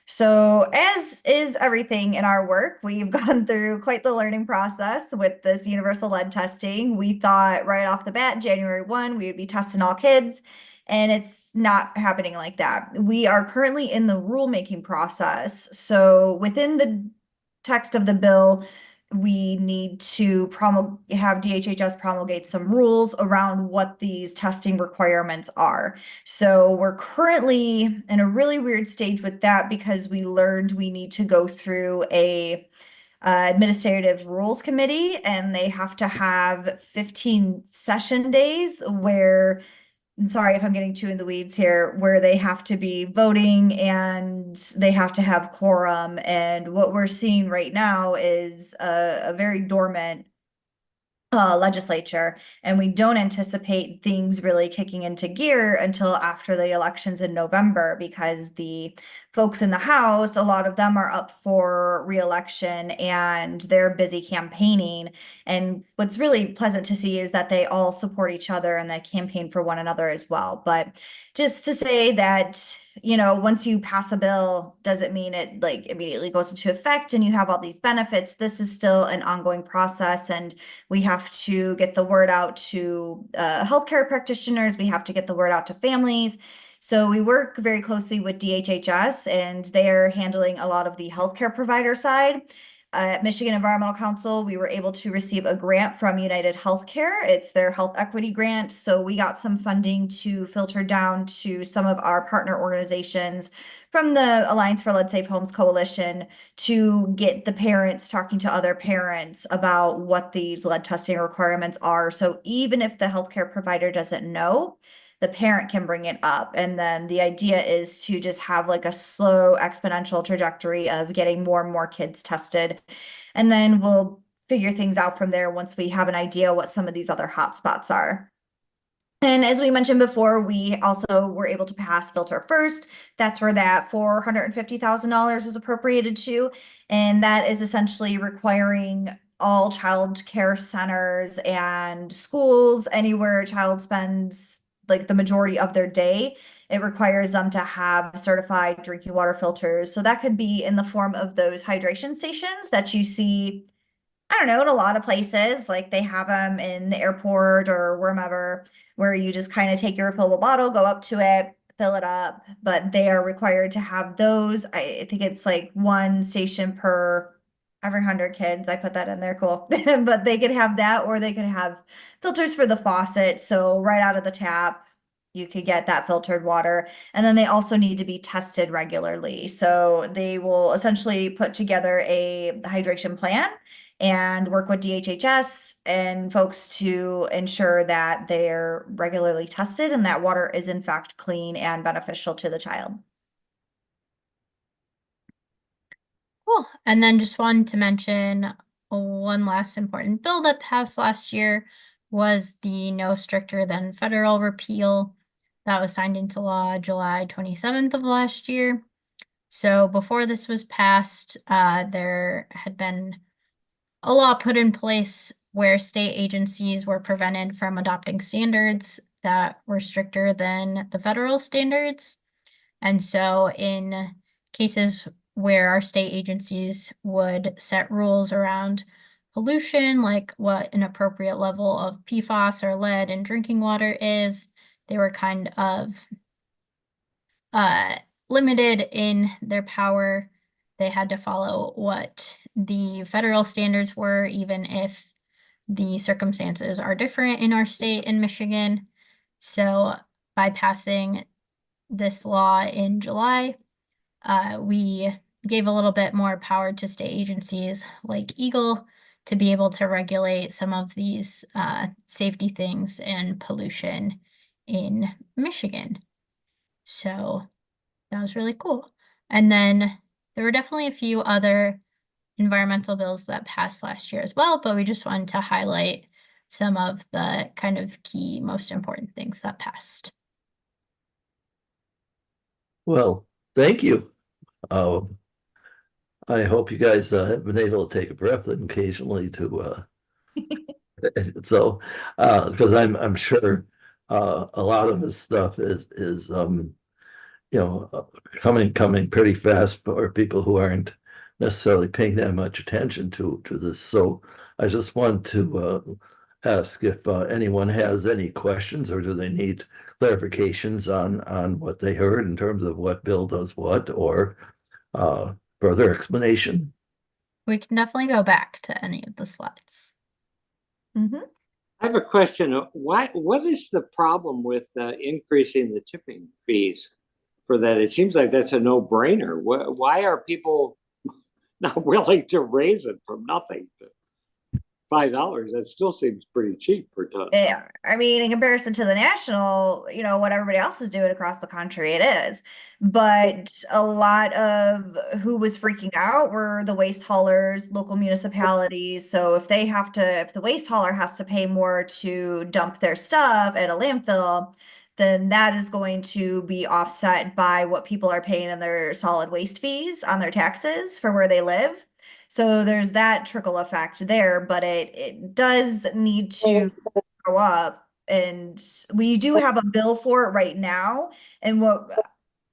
So as is everything in our work, we've gone through quite the learning process with this universal lead testing. We thought right off the bat, January 1, we would be testing all kids, and it's not happening like that. We are currently in the rulemaking process. So within the text of the bill, we need to have DHHS promulgate some rules around what these testing requirements are. So we're currently in a really weird stage with that, because we learned we need to go through a administrative rules committee, and they have to have 15 session days where, and sorry if I'm getting too in the weeds here, where they have to be voting and they have to have quorum. And what we're seeing right now is a very dormant legislature, and we don't anticipate things really kicking into gear until after the elections in November, because the folks in the House, a lot of them are up for re-election and they're busy campaigning. And what's really pleasant to see is that they all support each other and they campaign for one another as well. But just to say that, you know, once you pass a bill, doesn't mean it like immediately goes into effect and you have all these benefits. This is still an ongoing process, and we have to get the word out to healthcare practitioners. We have to get the word out to families. So we work very closely with DHHS, and they're handling a lot of the healthcare provider side. At Michigan Environmental Council, we were able to receive a grant from United Healthcare. It's their health equity grant. So we got some funding to filter down to some of our partner organizations from the Alliance for Lead Safe Homes Coalition to get the parents talking to other parents about what these lead testing requirements are. So even if the healthcare provider doesn't know, the parent can bring it up. And then the idea is to just have like a slow exponential trajectory of getting more and more kids tested. And then we'll figure things out from there once we have an idea what some of these other hotspots are. And as we mentioned before, we also were able to pass Filter First. That's where that $450,000 was appropriated to. And that is essentially requiring all child care centers and schools, anywhere a child spends like the majority of their day, it requires them to have certified drinking water filters. So that could be in the form of those hydration stations that you see, I don't know, in a lot of places, like they have them in the airport or wherever, where you just kind of take your refillable bottle, go up to it, fill it up, but they are required to have those. I think it's like one station per every 100 kids. I put that in there, cool. But they could have that, or they could have filters for the faucet. So right out of the tap, you could get that filtered water. And then they also need to be tested regularly. So they will essentially put together a hydration plan and work with DHHS and folks to ensure that they're regularly tested and that water is in fact clean and beneficial to the child. Cool. And then just wanted to mention one last important bill that passed last year was the no stricter than federal repeal that was signed into law July 27th of last year. So before this was passed, there had been a law put in place where state agencies were prevented from adopting standards that were stricter than the federal standards. And so in cases where our state agencies would set rules around pollution, like what an appropriate level of PFAS or lead in drinking water is, they were kind of limited in their power. They had to follow what the federal standards were, even if the circumstances are different in our state in Michigan. So by passing this law in July, we gave a little bit more power to state agencies like Eagle to be able to regulate some of these safety things and pollution in Michigan. So that was really cool. And then there were definitely a few other environmental bills that passed last year as well, but we just wanted to highlight some of the kind of key, most important things that passed. Well, thank you. I hope you guys have been able to take a breath occasionally to so because I'm sure a lot of this stuff is you know coming pretty fast for people who aren't necessarily paying that much attention to this. So I just want to ask if anyone has any questions, or do they need clarifications on what they heard in terms of what bill does what, or further explanation. We can definitely go back to any of the slides. Mm-hmm. I have a question. What is the problem with increasing the tipping fees for that? It seems like that's a no-brainer. Why are people not willing to raise it from nothing? $5, that still seems pretty cheap per ton. Yeah, I mean, in comparison to the national, what everybody else is doing across the country, it is. But a lot of who was freaking out were the waste haulers, local municipalities. So if the waste hauler has to pay more to dump their stuff at a landfill, then that is going to be offset by what people are paying in their solid waste fees on their taxes for where they live. So there's that trickle effect there, but it does need to go up. And we do have a bill for it right now. And what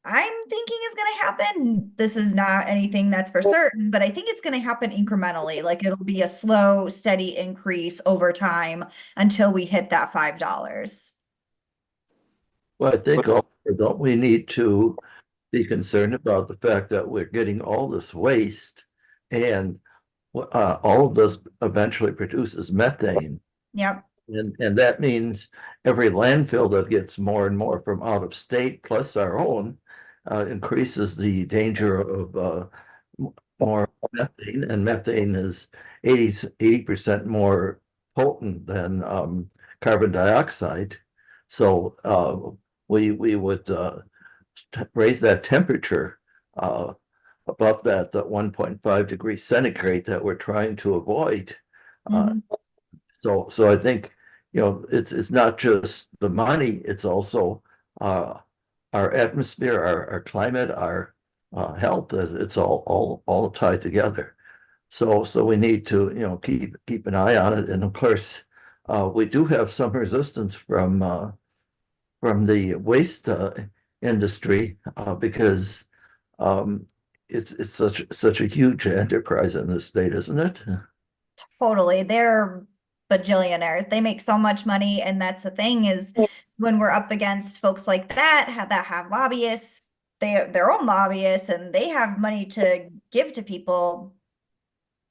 I'm thinking is going to happen, this is not anything that's for certain, but I think it's going to happen incrementally. Like it'll be a slow, steady increase over time until we hit that $5. Well, I think also, don't we need to be concerned about the fact that we're getting all this waste and all of this eventually produces methane. Yep. And that means every landfill that gets more and more from out of state plus our own increases the danger of more methane, and methane is 80% more potent than carbon dioxide. So we would raise that temperature above that 1.5 degrees centigrade that we're trying to avoid. Mhm. So I think, it's not just the money, it's also our atmosphere, our climate, our health, as it's all tied together. So we need to, keep an eye on it. And of course, we do have some resistance from the waste industry because it's such a huge enterprise in the state, isn't it? Totally. They're bajillionaires. They make so much money. And that's the thing is when we're up against folks like that have lobbyists, they have their own lobbyists, and they have money to give to people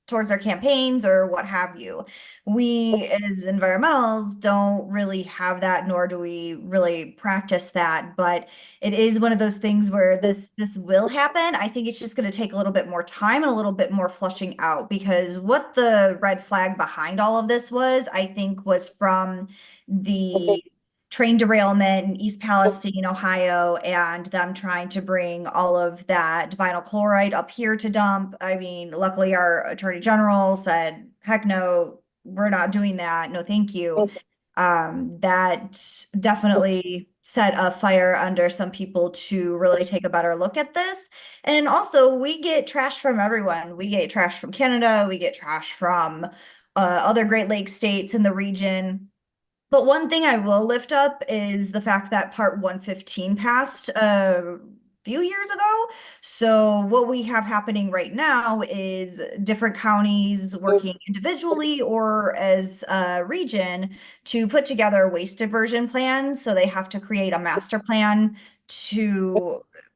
towards their campaigns or what have you. We as environmentals don't really have that, nor do we really practice that. But it is one of those things where this will happen. I think it's just going to take a little bit more time and a little bit more flushing out, because what the red flag behind all of this was, I think, was from the train derailment in East Palestine, Ohio, and them trying to bring all of that vinyl chloride up here to dump. I mean, luckily our attorney general said, heck no, we're not doing that. No, thank you. That definitely set a fire under some people to really take a better look at this. And also, we get trash from everyone. We get trash from Canada. We get trash from other Great Lakes states in the region. But one thing I will lift up is the fact that Part 115 passed a few years ago. So what we have happening right now is different counties working individually or as a region to put together waste diversion plans. So they have to create a master plan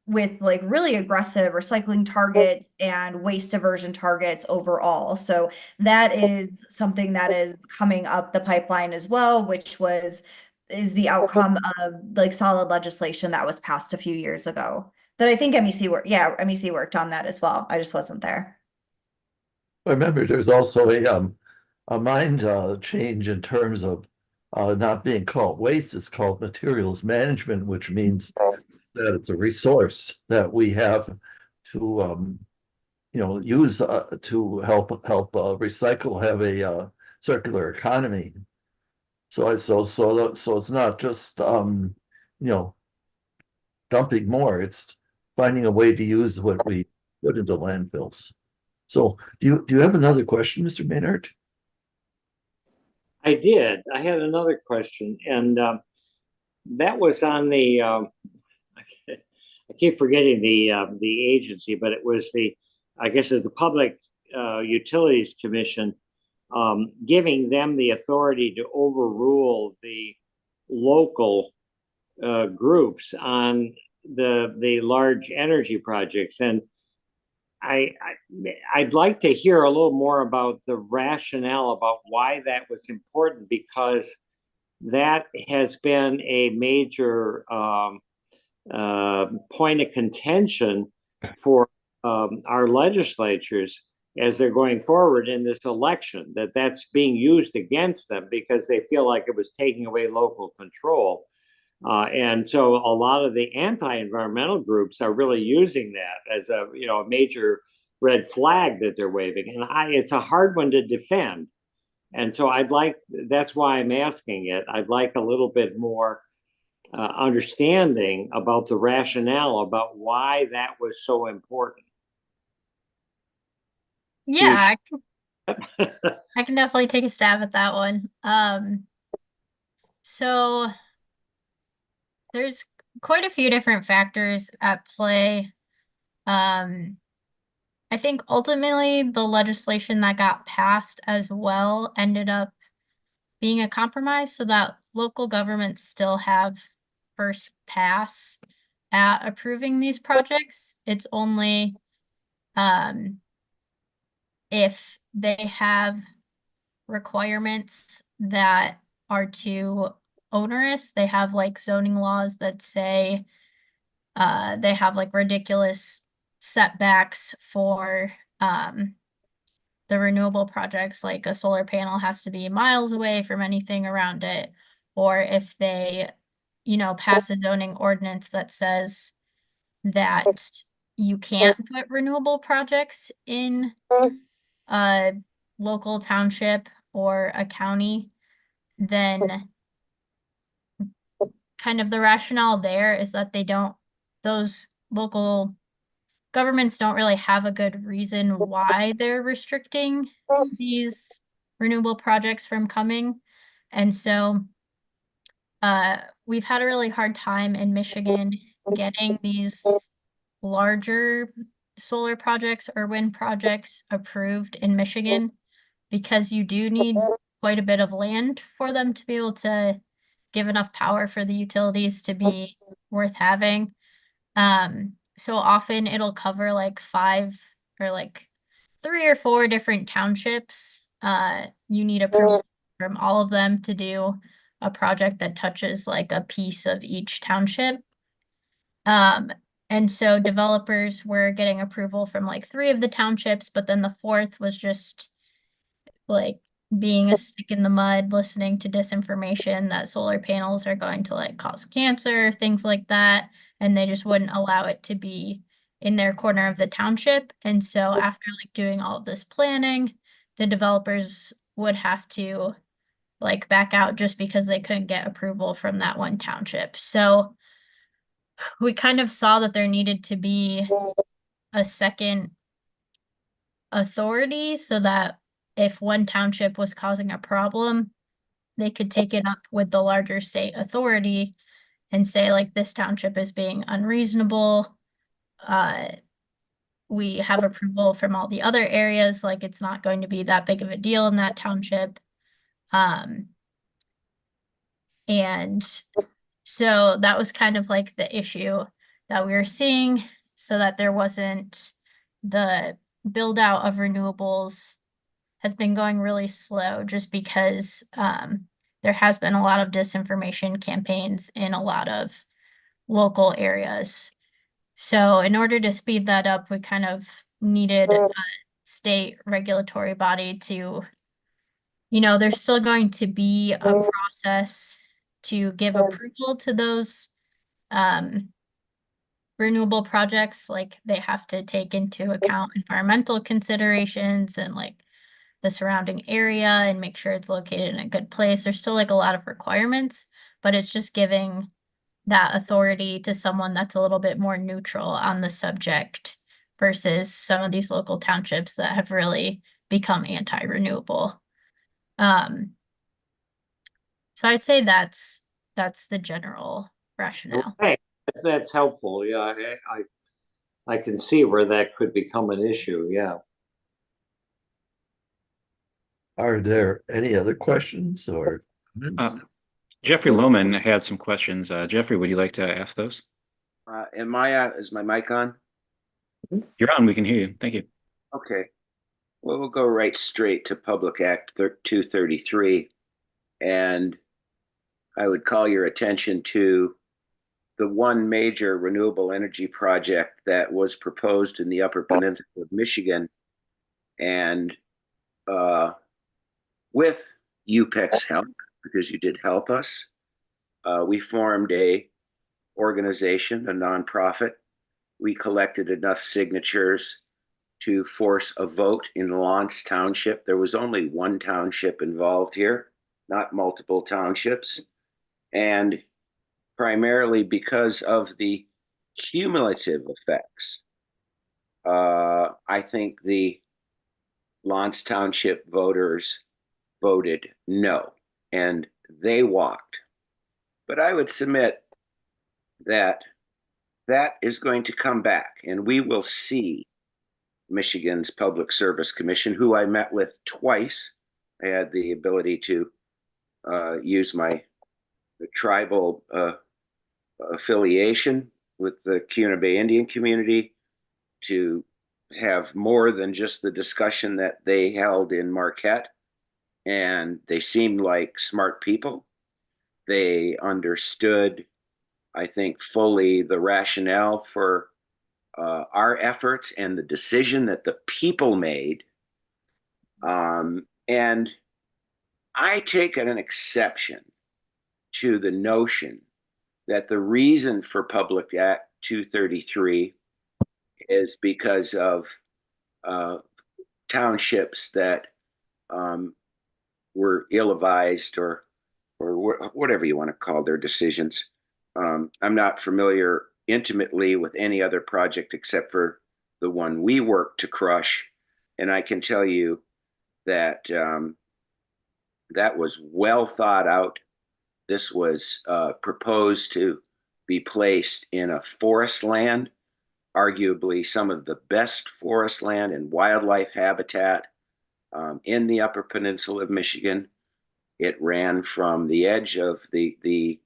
with like really aggressive recycling targets and waste diversion targets overall. So that is something that is coming up the pipeline as well, which is the outcome of like solid legislation that was passed a few years ago. That I think MEC worked on that as well. I just wasn't there. I remember there's also a mind change in terms of not being called waste, it's called materials management, which means that it's a resource that we have to use to help recycle, have a circular economy. So it's not just dumping more, it's finding a way to use what we put into landfills. So do you have another question, Mr. Maynard? I did. I had another question, and that was on the I keep forgetting the agency, but it was I guess it's the Public Utilities Commission, giving them the authority to overrule the local groups on the large energy projects. And I'd like to hear a little more about the rationale about why that was important, because that has been a major point of contention for our legislatures. as they're going forward in this election, that that's being used against them because they feel like it was taking away local control. And so a lot of the anti-environmental groups are really using that as a, you know, a major red flag that they're waving. And it's a hard one to defend. And so that's why I'm asking it. I'd like a little bit more understanding about the rationale about why that was so important. Yeah, I can definitely take a stab at that one. So there's quite a few different factors at play. I think ultimately the legislation that got passed as well ended up being a compromise so that local governments still have first pass at approving these projects. It's only if they have requirements that are too onerous. They have like zoning laws that say they have like ridiculous setbacks for the renewable projects, like a solar panel has to be miles away from anything around it. Or if they, you know, pass a zoning ordinance that says that you can't put renewable projects in a local township or a county, then kind of the rationale there is that those local governments don't really have a good reason why they're restricting these renewable projects from coming. And so we've had a really hard time in Michigan getting these larger solar projects or wind projects approved in Michigan because you do need quite a bit of land for them to be able to give enough power for the utilities to be worth having. So often it'll cover like 5 or like 3 or 4 different townships. You need approval from all of them to do a project that touches like a piece of each township. And so developers were getting approval from like 3 of the townships, but then the 4th was just like being a stick in the mud, listening to disinformation that solar panels are going to like cause cancer, things like that. And they just wouldn't allow it to be in their corner of the township. And so after like doing all of this planning, the developers would have to like back out just because they couldn't get approval from that one township. So we kind of saw that there needed to be a second authority so that if one township was causing a problem, they could take it up with the larger state authority and say, like, this township is being unreasonable. We have approval from all the other areas, like it's not going to be that big of a deal in that township. And so that was kind of like the issue that we were seeing, so that there wasn't the build out of renewables has been going really slow just because there has been a lot of disinformation campaigns in a lot of local areas. So in order to speed that up, we kind of needed a state regulatory body to, you know, there's still going to be a process to give approval to those renewable projects. Like they have to take into account environmental considerations and like the surrounding area and make sure it's located in a good place. There's still like a lot of requirements, but it's just giving that authority to someone that's a little bit more neutral on the subject versus some of these local townships that have really become anti-renewable. So I'd say that's the general rationale. Okay, that's helpful. Yeah, I can see where that could become an issue. Yeah. Are there any other questions or comments? Jeffrey Lohman had some questions. Jeffrey, would you like to ask those? Is my mic on? You're on, we can hear you. Thank you. Okay. Well, we'll go right straight to Public Act 233. And I would call your attention to the one major renewable energy project that was proposed in the Upper Peninsula of Michigan. And with UPEC's help, because you did help us, we formed a organization, a nonprofit. We collected enough signatures to force a vote in Lawrence Township. There was only one township involved here, not multiple townships. And primarily because of the cumulative effects, I think the Lawrence Township voters voted no, and they walked. But I would submit that that is going to come back, and we will see Michigan's Public Service Commission, who I met with twice. I had the ability to use my tribal affiliation with the Kuna Bay Indian community to have more than just the discussion that they held in Marquette. And they seemed like smart people. They understood, I think, fully the rationale for our efforts and the decision that the people made. And I take an exception to the notion that the reason for Public Act 233 is because of townships that were ill-advised or whatever you want to call their decisions. I'm not familiar intimately with any other project except for the one we worked to crush. And I can tell you that that was well thought out. This was proposed to be placed in a forest land, arguably some of the best forest land and wildlife habitat in the Upper Peninsula of Michigan. It ran from the edge of the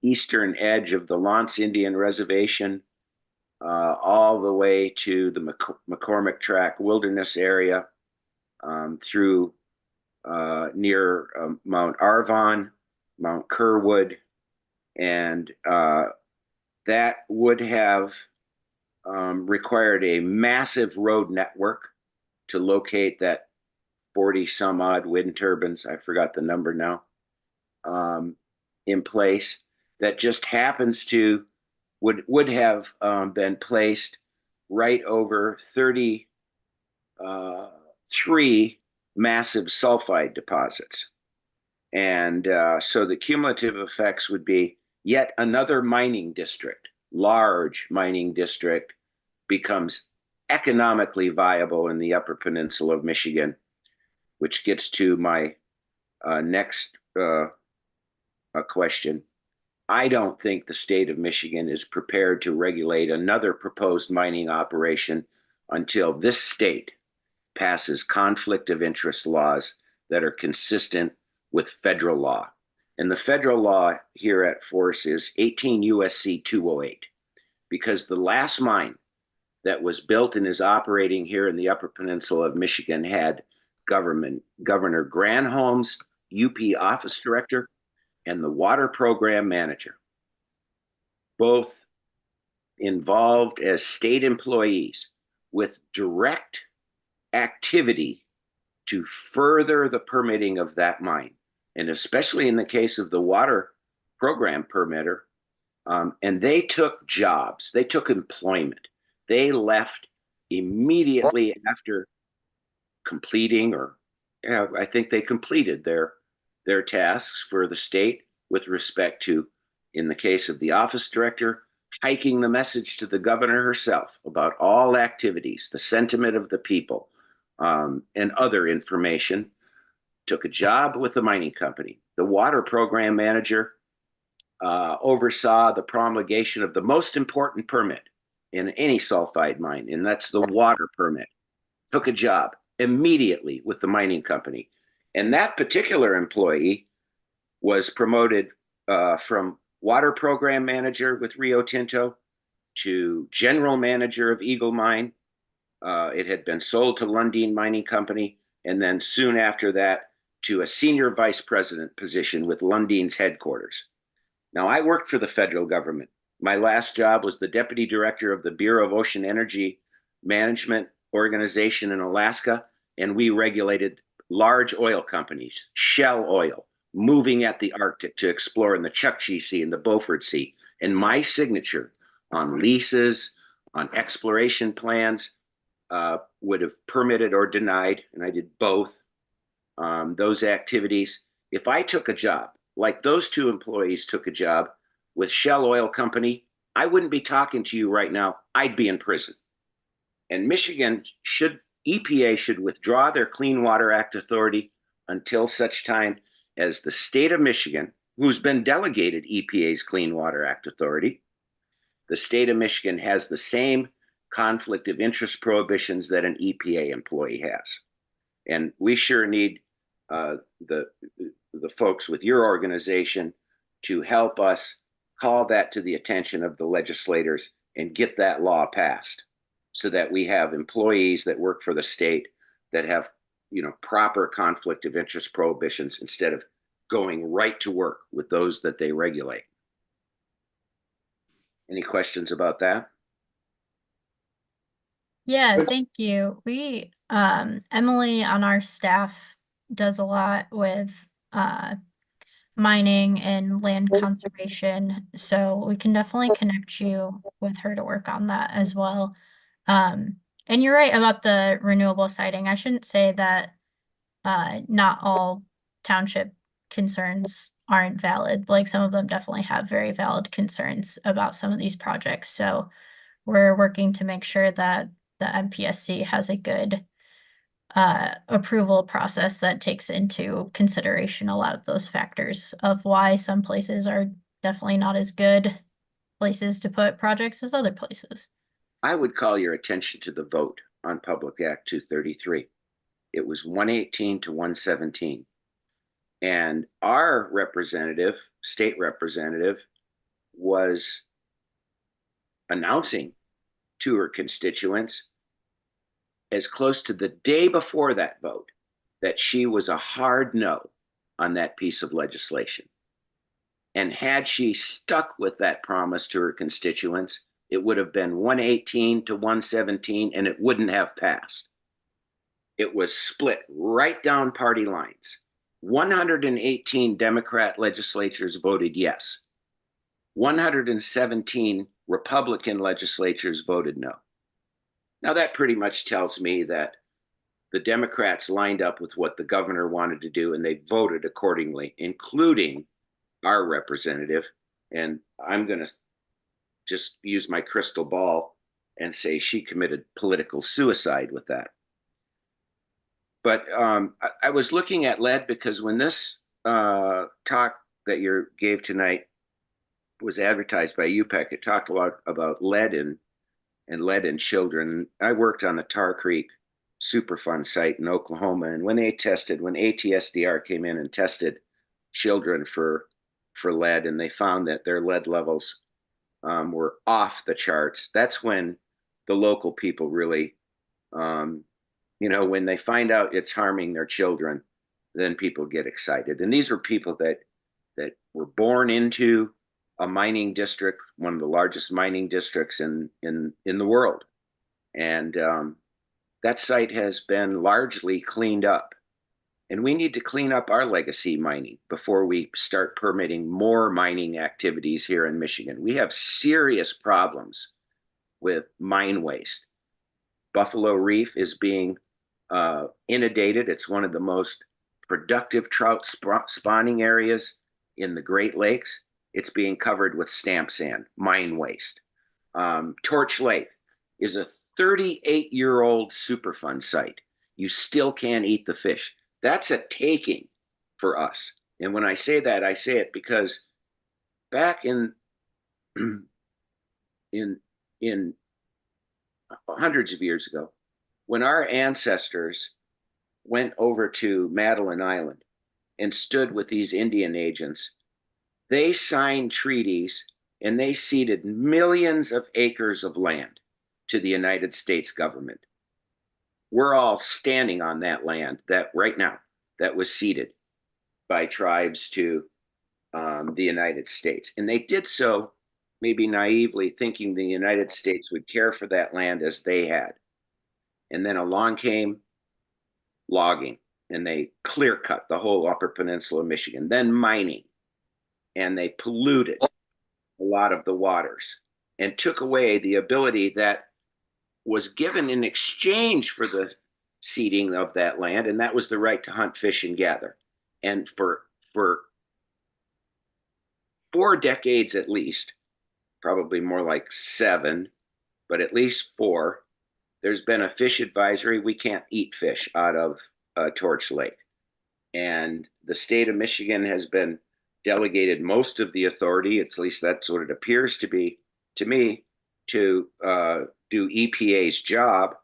eastern edge of the Lawrence Indian Reservation all the way to the McCormick Tract Wilderness area, through near Mount Arvon, Mount Kerwood, and that would have required a massive road network to locate that 40 some odd wind turbines, I forgot the number now, in place, that just happens to would have been placed right over 33 massive sulfide deposits. And so the cumulative effects would be yet another mining district, large mining district, becomes economically viable in the Upper Peninsula of Michigan, which gets to my next question. I don't think the state of Michigan is prepared to regulate another proposed mining operation until this state passes conflict of interest laws that are consistent with federal law. And the federal law here at Force is 18 USC 208, because the last mine that was built and is operating here in the Upper Peninsula of Michigan had Governor Granholm's UP office director and the water program manager, both involved as state employees with direct activity to further the permitting of that mine. And especially in the case of the water program permitter, and they took jobs, they took employment. They left immediately after completing, or I think they completed their tasks for the state with respect to, in the case of the office director, hiking the message to the governor herself about all activities, the sentiment of the people, and other information. Took a job with the mining company. The water program manager oversaw the promulgation of the most important permit in any sulfide mine, and that's the water permit. Took a job immediately with the mining company. And that particular employee was promoted from water program manager with Rio Tinto to general manager of Eagle Mine. It had been sold to Lundin Mining Company, and then soon after that to a senior vice president position with Lundin's headquarters. Now, I worked for the federal government. My last job was the deputy director of the Bureau of Ocean Energy management organization in Alaska, and we regulated large oil companies, Shell Oil, moving at the Arctic to explore in the Chukchi Sea and the Beaufort Sea. And my signature on leases, on exploration plans, would have permitted or denied, and I did both, those activities. If I took a job, like those two employees took a job with Shell Oil Company, I wouldn't be talking to you right now. I'd be in prison. And Michigan EPA should withdraw their Clean Water Act authority until such time as the state of Michigan, who's been delegated EPA's Clean Water Act authority, the state of Michigan has the same conflict of interest prohibitions that an EPA employee has. And we sure need the folks with your organization to help us call that to the attention of the legislators and get that law passed so that we have employees that work for the state that have, proper conflict of interest prohibitions instead of going right to work with those that they regulate. Any questions about that? Yeah, thank you. We, Emily on our staff does a lot with mining and land conservation, so we can definitely connect you with her to work on that as well. And you're right about the renewable siting. I shouldn't say that not all township concerns aren't valid. Like some of them definitely have very valid concerns about some of these projects. So we're working to make sure that the MPSC has a good approval process that takes into consideration a lot of those factors of why some places are definitely not as good places to put projects as other places. I would call your attention to the vote on Public Act 233. It was 118 to 117. And our representative, state representative, was announcing to her constituents as close to the day before that vote that she was a hard no on that piece of legislation. And had she stuck with that promise to her constituents, it would have been 118 to 117 and it wouldn't have passed. It was split right down party lines. 118 Democrat legislatures voted yes. 117 Republican legislatures voted no. Now that pretty much tells me that the Democrats lined up with what the governor wanted to do and they voted accordingly, including our representative. And I'm going to just use my crystal ball and say she committed political suicide with that. But I was looking at lead because when this talk that you gave tonight was advertised by UPEC, it talked a lot about lead and lead in children. I worked on the Tar Creek Superfund site in Oklahoma, and when ATSDR came in and tested children for lead, and they found that their lead levels were off the charts, that's when the local people really, when they find out it's harming their children, then people get excited. And these were people that were born into a mining district, one of the largest mining districts in the world. And that site has been largely cleaned up. And we need to clean up our legacy mining before we start permitting more mining activities here in Michigan. We have serious problems with mine waste. Buffalo Reef is being inundated. It's one of the most productive trout spawning areas in the Great Lakes. It's being covered with stamp sand, mine waste. Torch Lake is a 38-year-old Superfund site. You still can't eat the fish. That's a taking for us. And when I say that, I say it because back in hundreds of years ago, when our ancestors went over to Madeline Island and stood with these Indian agents, they signed treaties and they ceded millions of acres of land to the United States government. We're all standing on that land that right now that was ceded by tribes to the United States. And they did so maybe naively thinking the United States would care for that land as they had. And then along came logging, and they clear cut the whole Upper Peninsula of Michigan, then mining, and they polluted a lot of the waters and took away the ability that was given in exchange for the ceding of that land, and that was the right to hunt, fish, and gather. And for 4 decades at least, probably more like 7, but at least 4, there's been a fish advisory. We can't eat fish out of Torch Lake. And the state of Michigan has been delegated most of the authority, at least that's what it appears to be, to me, to do EPA's job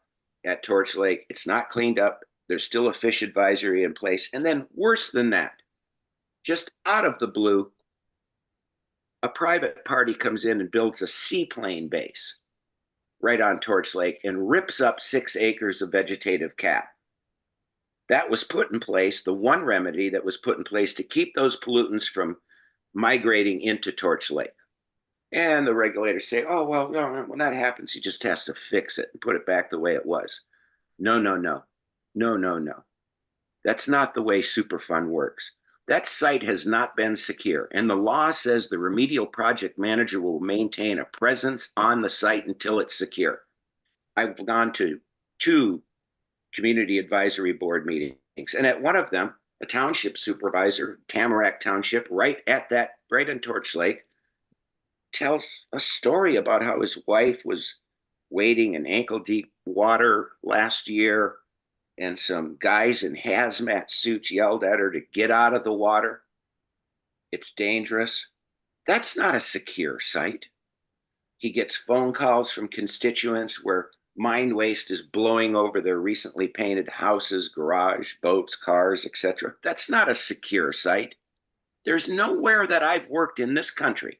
at Torch Lake. It's not cleaned up. There's still a fish advisory in place. And then worse than that, just out of the blue, a private party comes in and builds a seaplane base right on Torch Lake and rips up 6 acres of vegetative cap. That was put in place, the one remedy that was put in place to keep those pollutants from migrating into Torch Lake. And the regulators say, oh, well, no, when that happens, he just has to fix it and put it back the way it was. No. That's not the way Superfund works. That site has not been secure, and the law says the remedial project manager will maintain a presence on the site until it's secure. I've gone to 2 community advisory board meetings, and at one of them, a township supervisor, Tamarack Township, right in Torch Lake, tells a story about how his wife was wading in ankle-deep water last year, and some guys in hazmat suits yelled at her to get out of the water. It's dangerous. That's not a secure site. He gets phone calls from constituents where mine waste is blowing over their recently painted houses, garage, boats, cars, etc. That's not a secure site. There's nowhere that I've worked in this country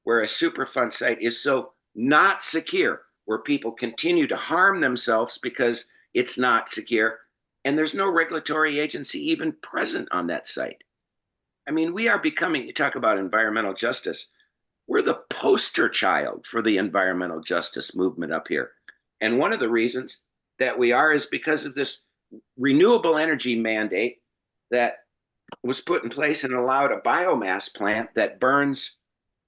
where a Superfund site is so not secure, where people continue to harm themselves because it's not secure, and there's no regulatory agency even present on that site. I mean, we are becoming, you talk about environmental justice, we're the poster child for the environmental justice movement up here. And one of the reasons that we are is because of this renewable energy mandate that was put in place and allowed a biomass plant that burns,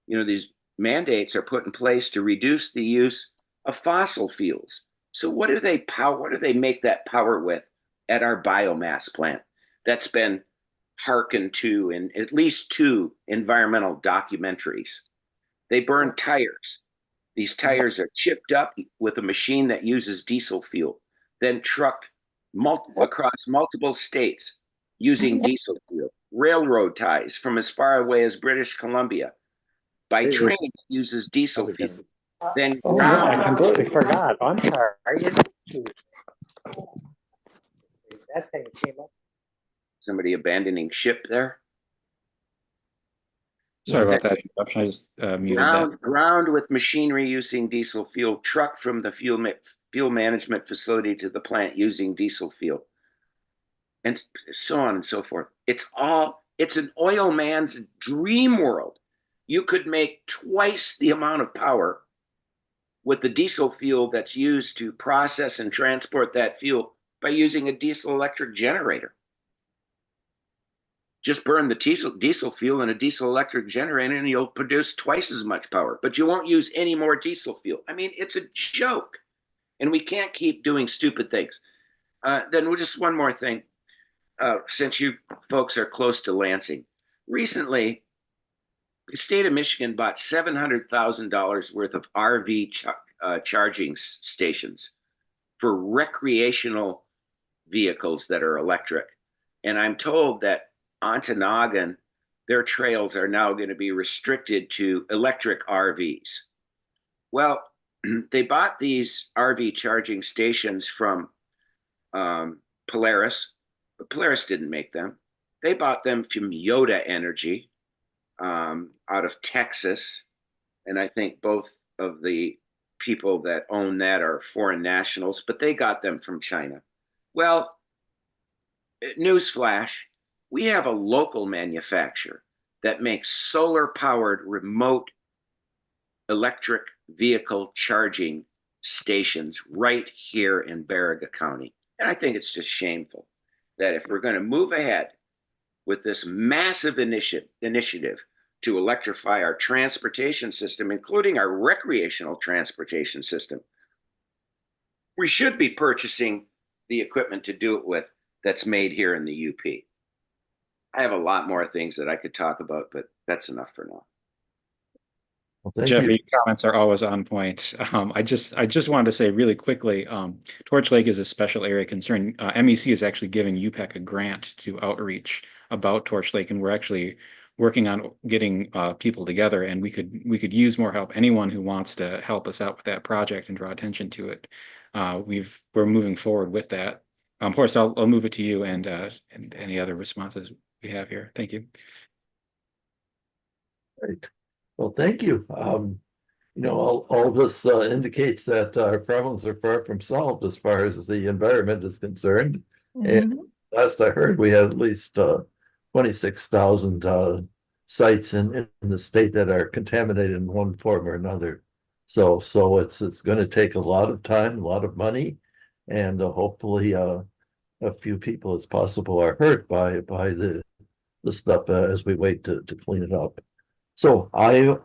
these mandates are put in place to reduce the use of fossil fuels. So what do they make that power with at our biomass plant that's been hearkened to in at least 2 environmental documentaries? They burn tires. These tires are chipped up with a machine that uses diesel fuel, then trucked across multiple states using diesel fuel. Railroad ties from as far away as British Columbia by train that uses diesel fuel. Then I completely forgot. I'm sorry. That thing came up. Somebody abandoning ship there. Sorry about that interruption. I just muted that. Ground with machinery using diesel fuel, truck from the fuel management facility to the plant using diesel fuel, and so on and so forth. It's an oil man's dream world. You could make twice the amount of power with the diesel fuel that's used to process and transport that fuel by using a diesel electric generator. Just burn the diesel fuel in a diesel electric generator and you'll produce twice as much power, but you won't use any more diesel fuel. I mean, it's a joke, and we can't keep doing stupid things. Then just one more thing, since you folks are close to Lansing. Recently, the state of Michigan bought $700,000 worth of RV charging stations for recreational vehicles that are electric. And I'm told that Ontonagon, their trails are now going to be restricted to electric RVs. Well, they bought these RV charging stations from Polaris, but Polaris didn't make them. They bought them from Yoda Energy out of Texas. And I think both of the people that own that are foreign nationals, but they got them from China. Well, newsflash, we have a local manufacturer that makes solar-powered remote electric vehicle charging stations right here in Baraga County. And I think it's just shameful that if we're going to move ahead with this massive initiative to electrify our transportation system, including our recreational transportation system, we should be purchasing the equipment to do it with that's made here in the UP. I have a lot more things that I could talk about, but that's enough for now. Well, thank Jeffrey, you. your comments are always on point. I just wanted to say really quickly, Torch Lake is a special area of concern. MEC is actually giving UPEC a grant to outreach about Torch Lake, and we're actually working on getting people together, and we could use more help. Anyone who wants to help us out with that project and draw attention to it, we're moving forward with that. Horst, I'll move it to you and any other responses we have here. Thank you. Great. Well, thank you. All this indicates that our problems are far from solved as far as the environment is concerned. And last I heard, we had at least 26,000 sites in the state that are contaminated in one form or another. So it's going to take a lot of time, a lot of money, and hopefully a few people as possible are hurt by the stuff as we wait to clean it up. So I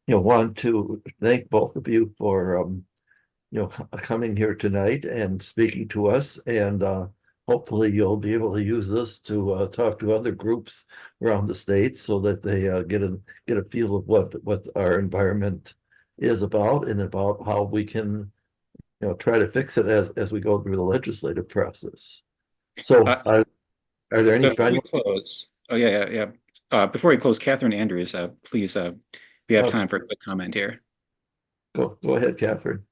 want to thank both of you for coming here tonight and speaking to us, and hopefully you'll be able to use this to talk to other groups around the state so that they get a feel of what our environment is about and about how we can try to fix it as we go through the legislative process. So are there any Before we final close? Oh, yeah. Before we close, Catherine Andrews, please, we have time for a quick comment here. Go ahead, Catherine.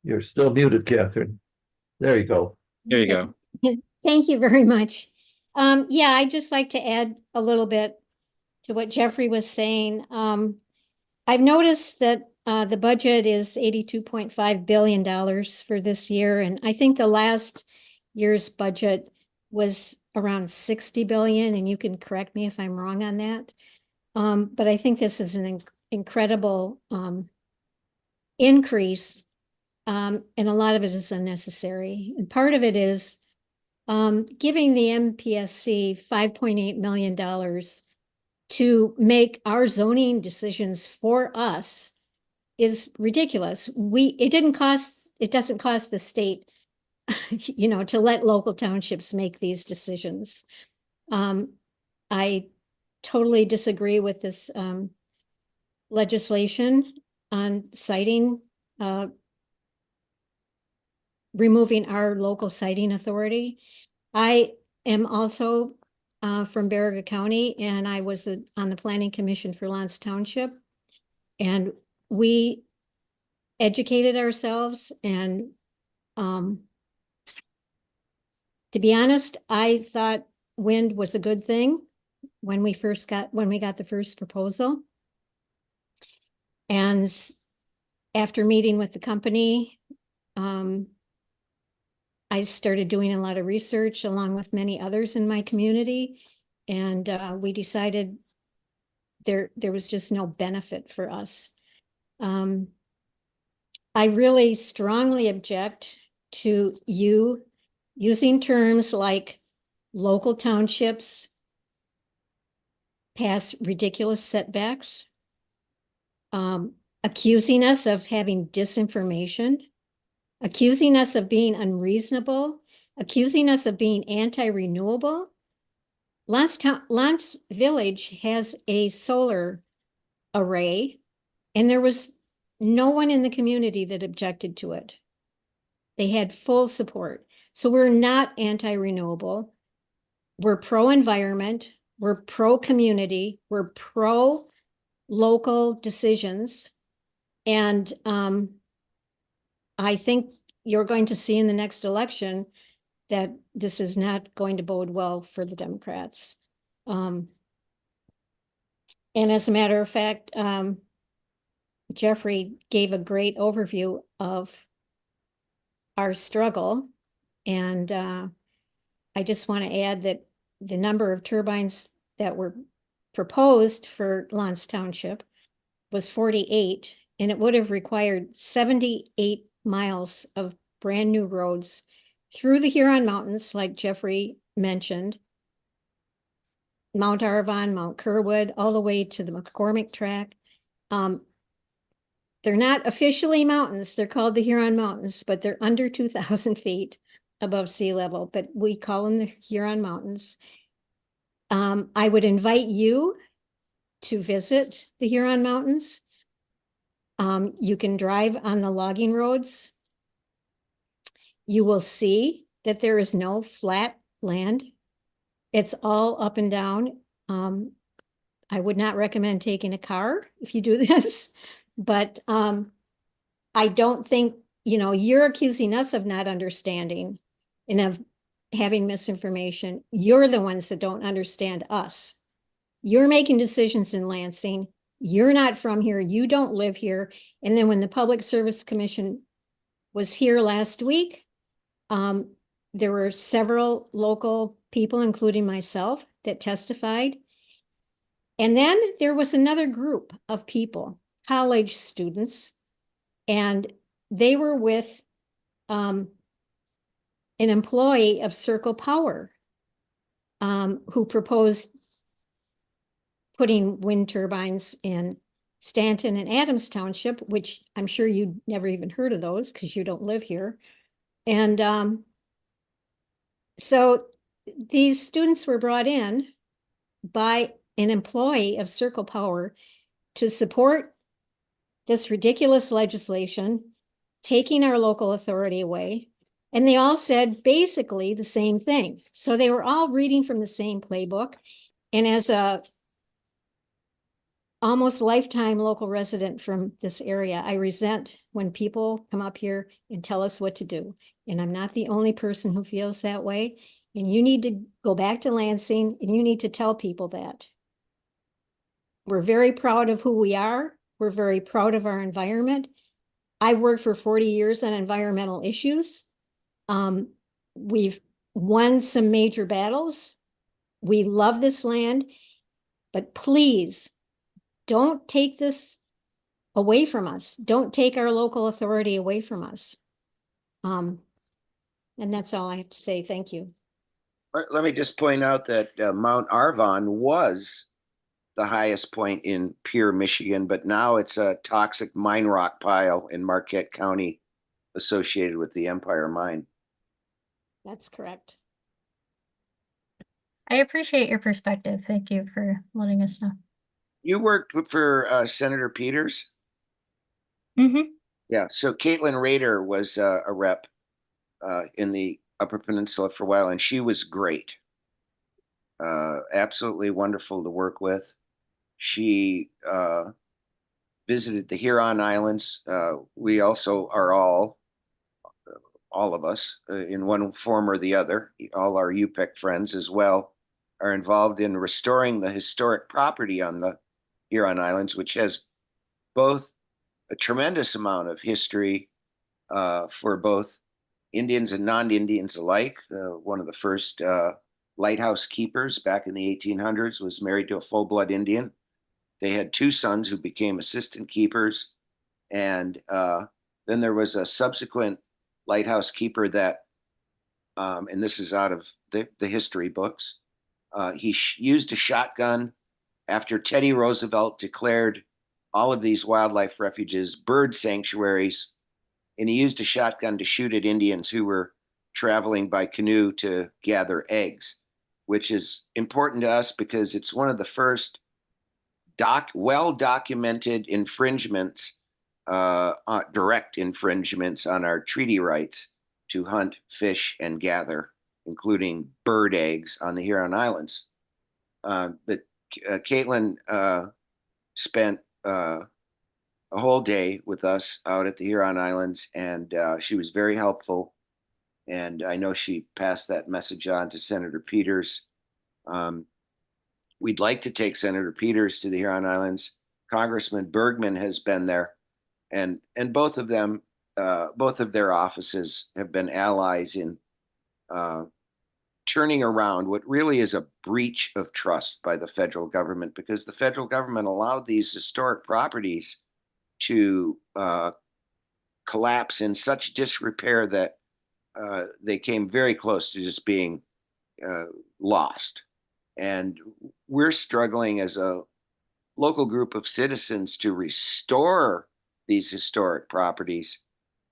You're still muted, Catherine. There you go. There you go. Thank you very much. Yeah, I'd just like to add a little bit to what Jeffrey was saying. I've noticed that the budget is $82.5 billion for this year. And I think the last year's budget was around 60 billion. And you can correct me if I'm wrong on that. But I think this is an incredible increase. And a lot of it is unnecessary. And part of it is giving the MPSC $5.8 million to make our zoning decisions for us is ridiculous. It doesn't cost the state, to let local townships make these decisions. I totally disagree with this legislation on citing, removing our local citing authority. I am also from Baraga County, and I was on the Planning Commission for L'Anse Township, and we educated ourselves. And to be honest, I thought wind was a good thing when we got the first proposal. And after meeting with the company, I started doing a lot of research along with many others in my community, and we decided there was just no benefit for us. I really strongly object to you using terms like local townships pass ridiculous setbacks, accusing us of having disinformation, accusing us of being unreasonable, accusing us of being anti-renewable. L'Anse Village has a solar array, and there was no one in the community that objected to it. They had full support. So we're not anti-renewable. We're pro-environment. We're pro-community. We're pro-local decisions. And I think you're going to see in the next election that this is not going to bode well for the Democrats. And as a matter of fact, Jeffrey gave a great overview of our struggle. And I just want to add that the number of turbines that were proposed for Lance Township was 48, and it would have required 78 miles of brand new roads through the Huron Mountains, like Jeffrey mentioned, Mount Arvon, Mount Kerwood, all the way to the McCormick Track. They're not officially mountains. They're called the Huron Mountains, but they're under 2,000 feet above sea level, but we call them the Huron Mountains. I would invite you to visit the Huron Mountains. You can drive on the logging roads. You will see that there is no flat land. It's all up and down. I would not recommend taking a car if you do this, but I don't think, you're accusing us of not understanding and of having misinformation. You're the ones that don't understand us. You're making decisions in Lansing. You're not from here. You don't live here. And then when the Public Service Commission was here last week, there were several local people, including myself, that testified. And then there was another group of people, college students, and they were with an employee of Circle Power who proposed putting wind turbines in Stanton and Adams Township, which I'm sure you never even heard of those because you don't live here. And so these students were brought in by an employee of Circle Power to support this ridiculous legislation, taking our local authority away. And they all said basically the same thing. So they were all reading from the same playbook. And as a almost lifetime local resident from this area, I resent when people come up here and tell us what to do. And I'm not the only person who feels that way. And you need to go back to Lansing and you need to tell people that. We're very proud of who we are. We're very proud of our environment. I've worked for 40 years on environmental issues. We've won some major battles. We love this land, but please don't take this away from us. Don't take our local authority away from us. And that's all I have to say. Thank you. Let me just point out that Mount Arvon was the highest point in Pierre, Michigan, but now it's a toxic mine rock pile in Marquette County associated with the Empire Mine. That's correct. I appreciate your perspective. Thank you for letting us know. You worked for Senator Peters? Mm-hmm. Yeah, so Caitlin Rader was a rep in the Upper Peninsula for a while, and she was great. Absolutely wonderful to work with. She visited the Huron Islands. We also are all of us in one form or the other, all our UPEC friends as well, are involved in restoring the historic property on the Huron Islands, which has both a tremendous amount of history for both Indians and non-Indians alike. One of the first lighthouse keepers back in the 1800s was married to a full-blood Indian. They had two sons who became assistant keepers. And then there was a subsequent lighthouse keeper that, and this is out of the history books, he used a shotgun after Teddy Roosevelt declared all of these wildlife refuges bird sanctuaries, and he used a shotgun to shoot at Indians who were traveling by canoe to gather eggs, which is important to us because it's one of the first well-documented infringements, direct infringements on our treaty rights to hunt, fish, and gather, including bird eggs on the Huron Islands. But Caitlin spent a whole day with us out at the Huron Islands, and she was very helpful. And I know she passed that message on to Senator Peters. We'd like to take Senator Peters to the Huron Islands. Congressman Bergman has been there, and both of them, both of their offices have been allies in turning around what really is a breach of trust by the federal government, because the federal government allowed these historic properties to collapse in such disrepair that they came very close to just being lost. And we're struggling as a local group of citizens to restore these historic properties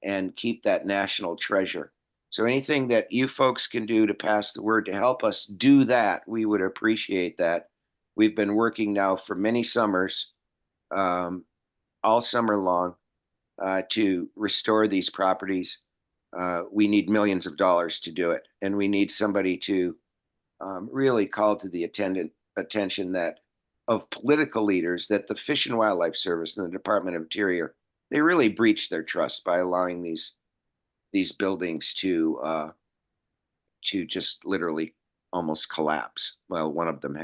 and keep that national treasure. So anything that you folks can do to pass the word to help us do that, we would appreciate that. We've been working now for many summers, all summer long, to restore these properties. We need millions of dollars to do it. And we need somebody to really call to the attention that of political leaders that the Fish and Wildlife Service and the Department of Interior, they really breached their trust by allowing these buildings to just literally almost collapse. Well, one of them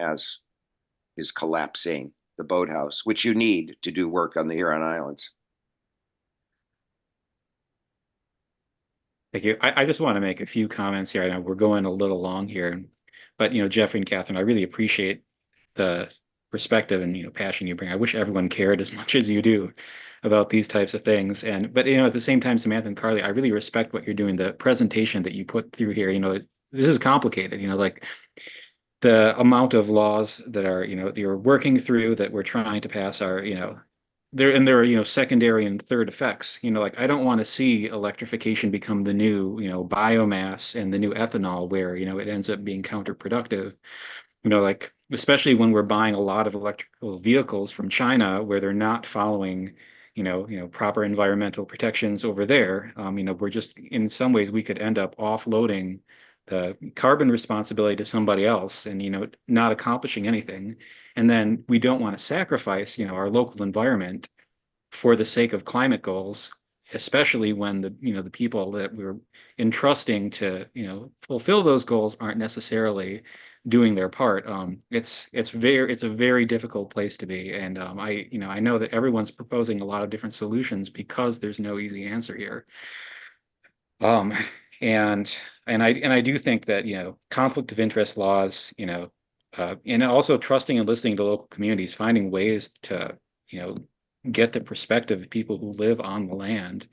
is collapsing, the boathouse, which you need to do work on the Huron Islands. Thank you. I just want to make a few comments here. I know we're going a little long here, but Jeffrey and Catherine, I really appreciate the perspective and passion you bring. I wish everyone cared as much as you do about these types of things. But at the same time, Samantha and Carly, I really respect what you're doing. The presentation that you put through here, this is complicated. Like the amount of laws that are that you're working through, that we're trying to pass are there are secondary and third effects. Like I don't want to see electrification become the new biomass and the new ethanol, where it ends up being counterproductive. Like especially when we're buying a lot of electrical vehicles from China, where they're not following proper environmental protections over there. We're just, in some ways, we could end up offloading the carbon responsibility to somebody else and not accomplishing anything. And then we don't want to sacrifice our local environment for the sake of climate goals, especially when the people that we're entrusting to fulfill those goals aren't necessarily doing their part. It's a very difficult place to be, and I know that everyone's proposing a lot of different solutions because there's no easy answer here. And I do think that conflict of interest laws, and also trusting and listening to local communities, finding ways to get the perspective of people who live on the land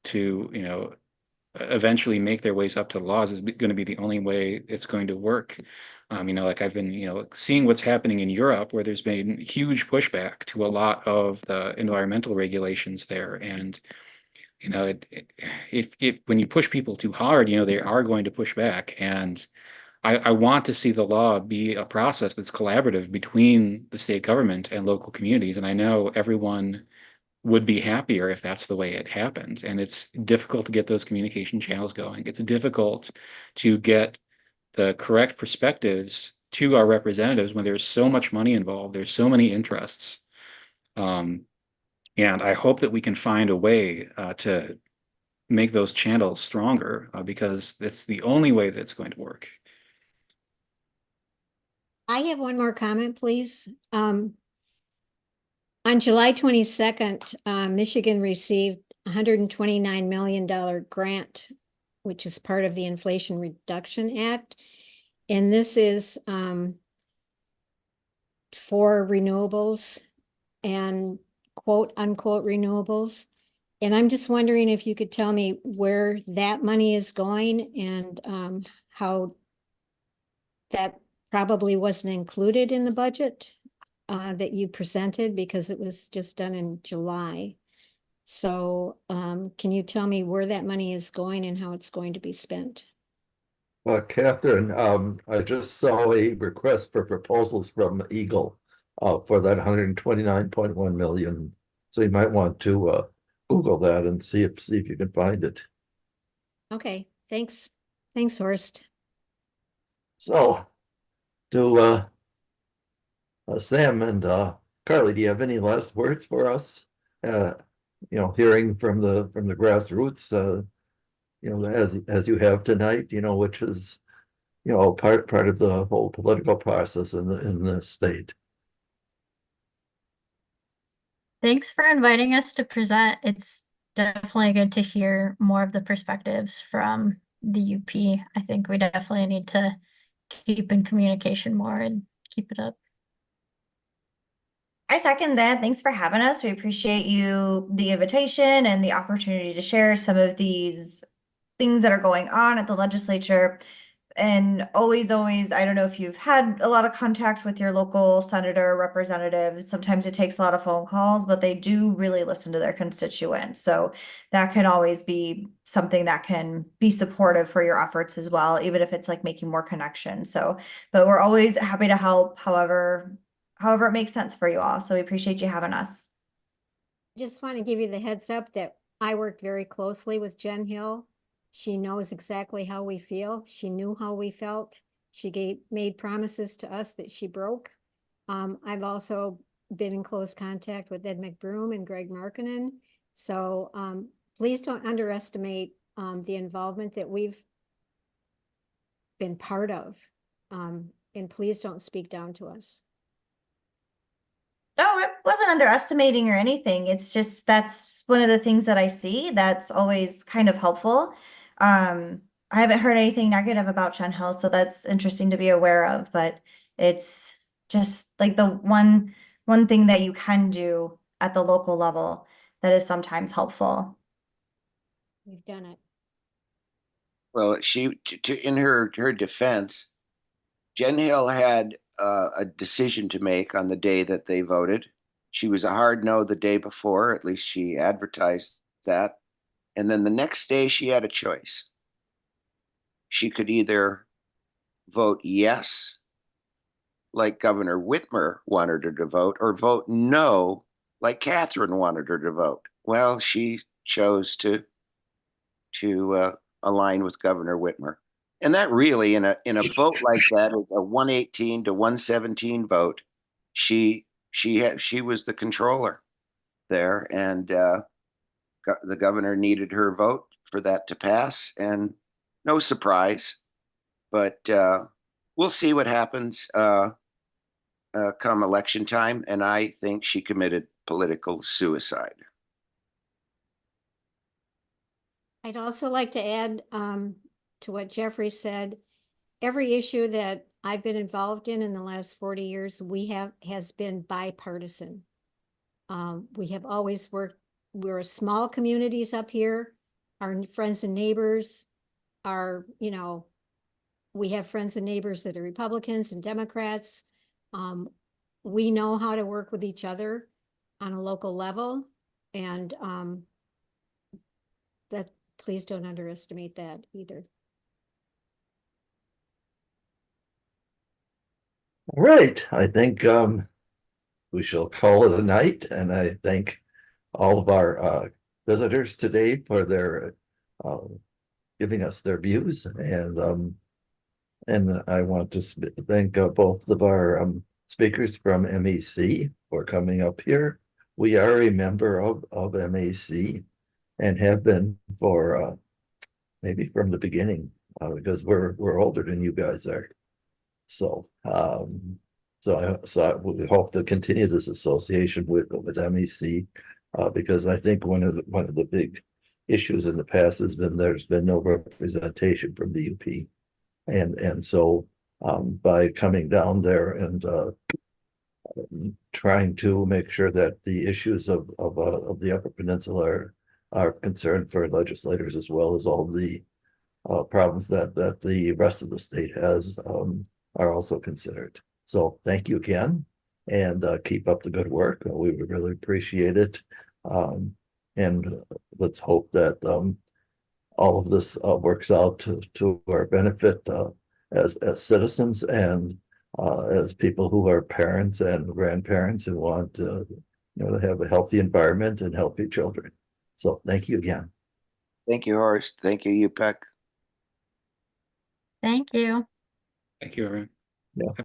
to eventually make their ways up to the laws is going to be the only way it's going to work. Like I've been seeing what's happening in Europe, where there's been huge pushback to a lot of the environmental regulations there. And if when you push people too hard, they are going to push back. And I want to see the law be a process that's collaborative between the state government and local communities. And I know everyone would be happier if that's the way it happened. And it's difficult to get those communication channels going. It's difficult to get the correct perspectives to our representatives when there's so much money involved, there's so many interests. And I hope that we can find a way to make those channels stronger, because it's the only way that it's going to work. I have one more comment, please. On July 22nd, Michigan received $129 million grant, which is part of the Inflation Reduction Act. And this is for renewables and quote unquote renewables. And I'm just wondering if you could tell me where that money is going and how that probably wasn't included in the budget that you presented, because it was just done in July. So can you tell me where that money is going and how it's going to be spent? Catherine, I just saw a request for proposals from Eagle for that 129.1 million. So you might want to Google that and see if you can find it. Okay, thanks. Thanks, Horst. So do Sam and Carly, do you have any last words for us? Hearing from the grassroots, as you have tonight, which is, part of the whole political process in the state. Thanks for inviting us to present. It's definitely good to hear more of the perspectives from the UP. I think we definitely need to keep in communication more and keep it up. I second that. Thanks for having us. We appreciate the invitation and the opportunity to share some of these things that are going on at the legislature. And always, I don't know if you've had a lot of contact with your local senator or representative. Sometimes it takes a lot of phone calls, but they do really listen to their constituents. So that can always be something that can be supportive for your efforts as well, even if it's like making more connections. So, but we're always happy to help however it makes sense for you all. So we appreciate you having us. Just want to give you the heads up that I worked very closely with Jen Hill. She knows exactly how we feel. She knew how we felt. She made promises to us that she broke. I've also been in close contact with Ed McBroom and Greg Markinen. So please don't underestimate the involvement that we've been part of. And please don't speak down to us. No, I wasn't underestimating or anything. It's just that's one of the things that I see that's always kind of helpful. I haven't heard anything negative about Jen Hill, so that's interesting to be aware of, but it's just like the one thing that you can do at the local level that is sometimes helpful. We've done it. Well, in her defense, Jen Hill had a decision to make on the day that they voted. She was a hard no the day before, at least she advertised that. And then the next day she had a choice. She could either vote yes, like Governor Whitmer wanted her to vote, or vote no, like Catherine wanted her to vote. Well, she chose to align with Governor Whitmer. And that really, in a vote like that, a 118 to 117 vote, she was the controller there, and the governor needed her vote for that to pass, and no surprise. But we'll see what happens come election time, and I think she committed political suicide. I'd also like to add to what Jeffrey said. Every issue that I've been involved in the last 40 years, has been bipartisan. We have always worked. We're small communities up here. Our friends and neighbors are, we have friends and neighbors that are Republicans and Democrats. We know how to work with each other on a local level, and that please don't underestimate that either. All right, I think we shall call it a night, and I thank all of our visitors today for their giving us their views, and I want to thank both of our speakers from MEC for coming up here. We are a member of MEC and have been for maybe from the beginning, because we're older than you guys are. So we hope to continue this association with MEC, because I think one of the big issues in the past has been there's been no representation from the UP, and so by coming down there and trying to make sure that the issues of the Upper Peninsula are concerned for legislators, as well as all the problems that the rest of the state has, are also considered. So thank you again, and keep up the good work. We would really appreciate it. And let's hope that all of this works out to our benefit as citizens, and as people who are parents and grandparents and want to have a healthy environment and healthy children. So thank you again. Thank you, Horst. Thank you, UPEC. Thank you. Thank you, everyone. Yeah.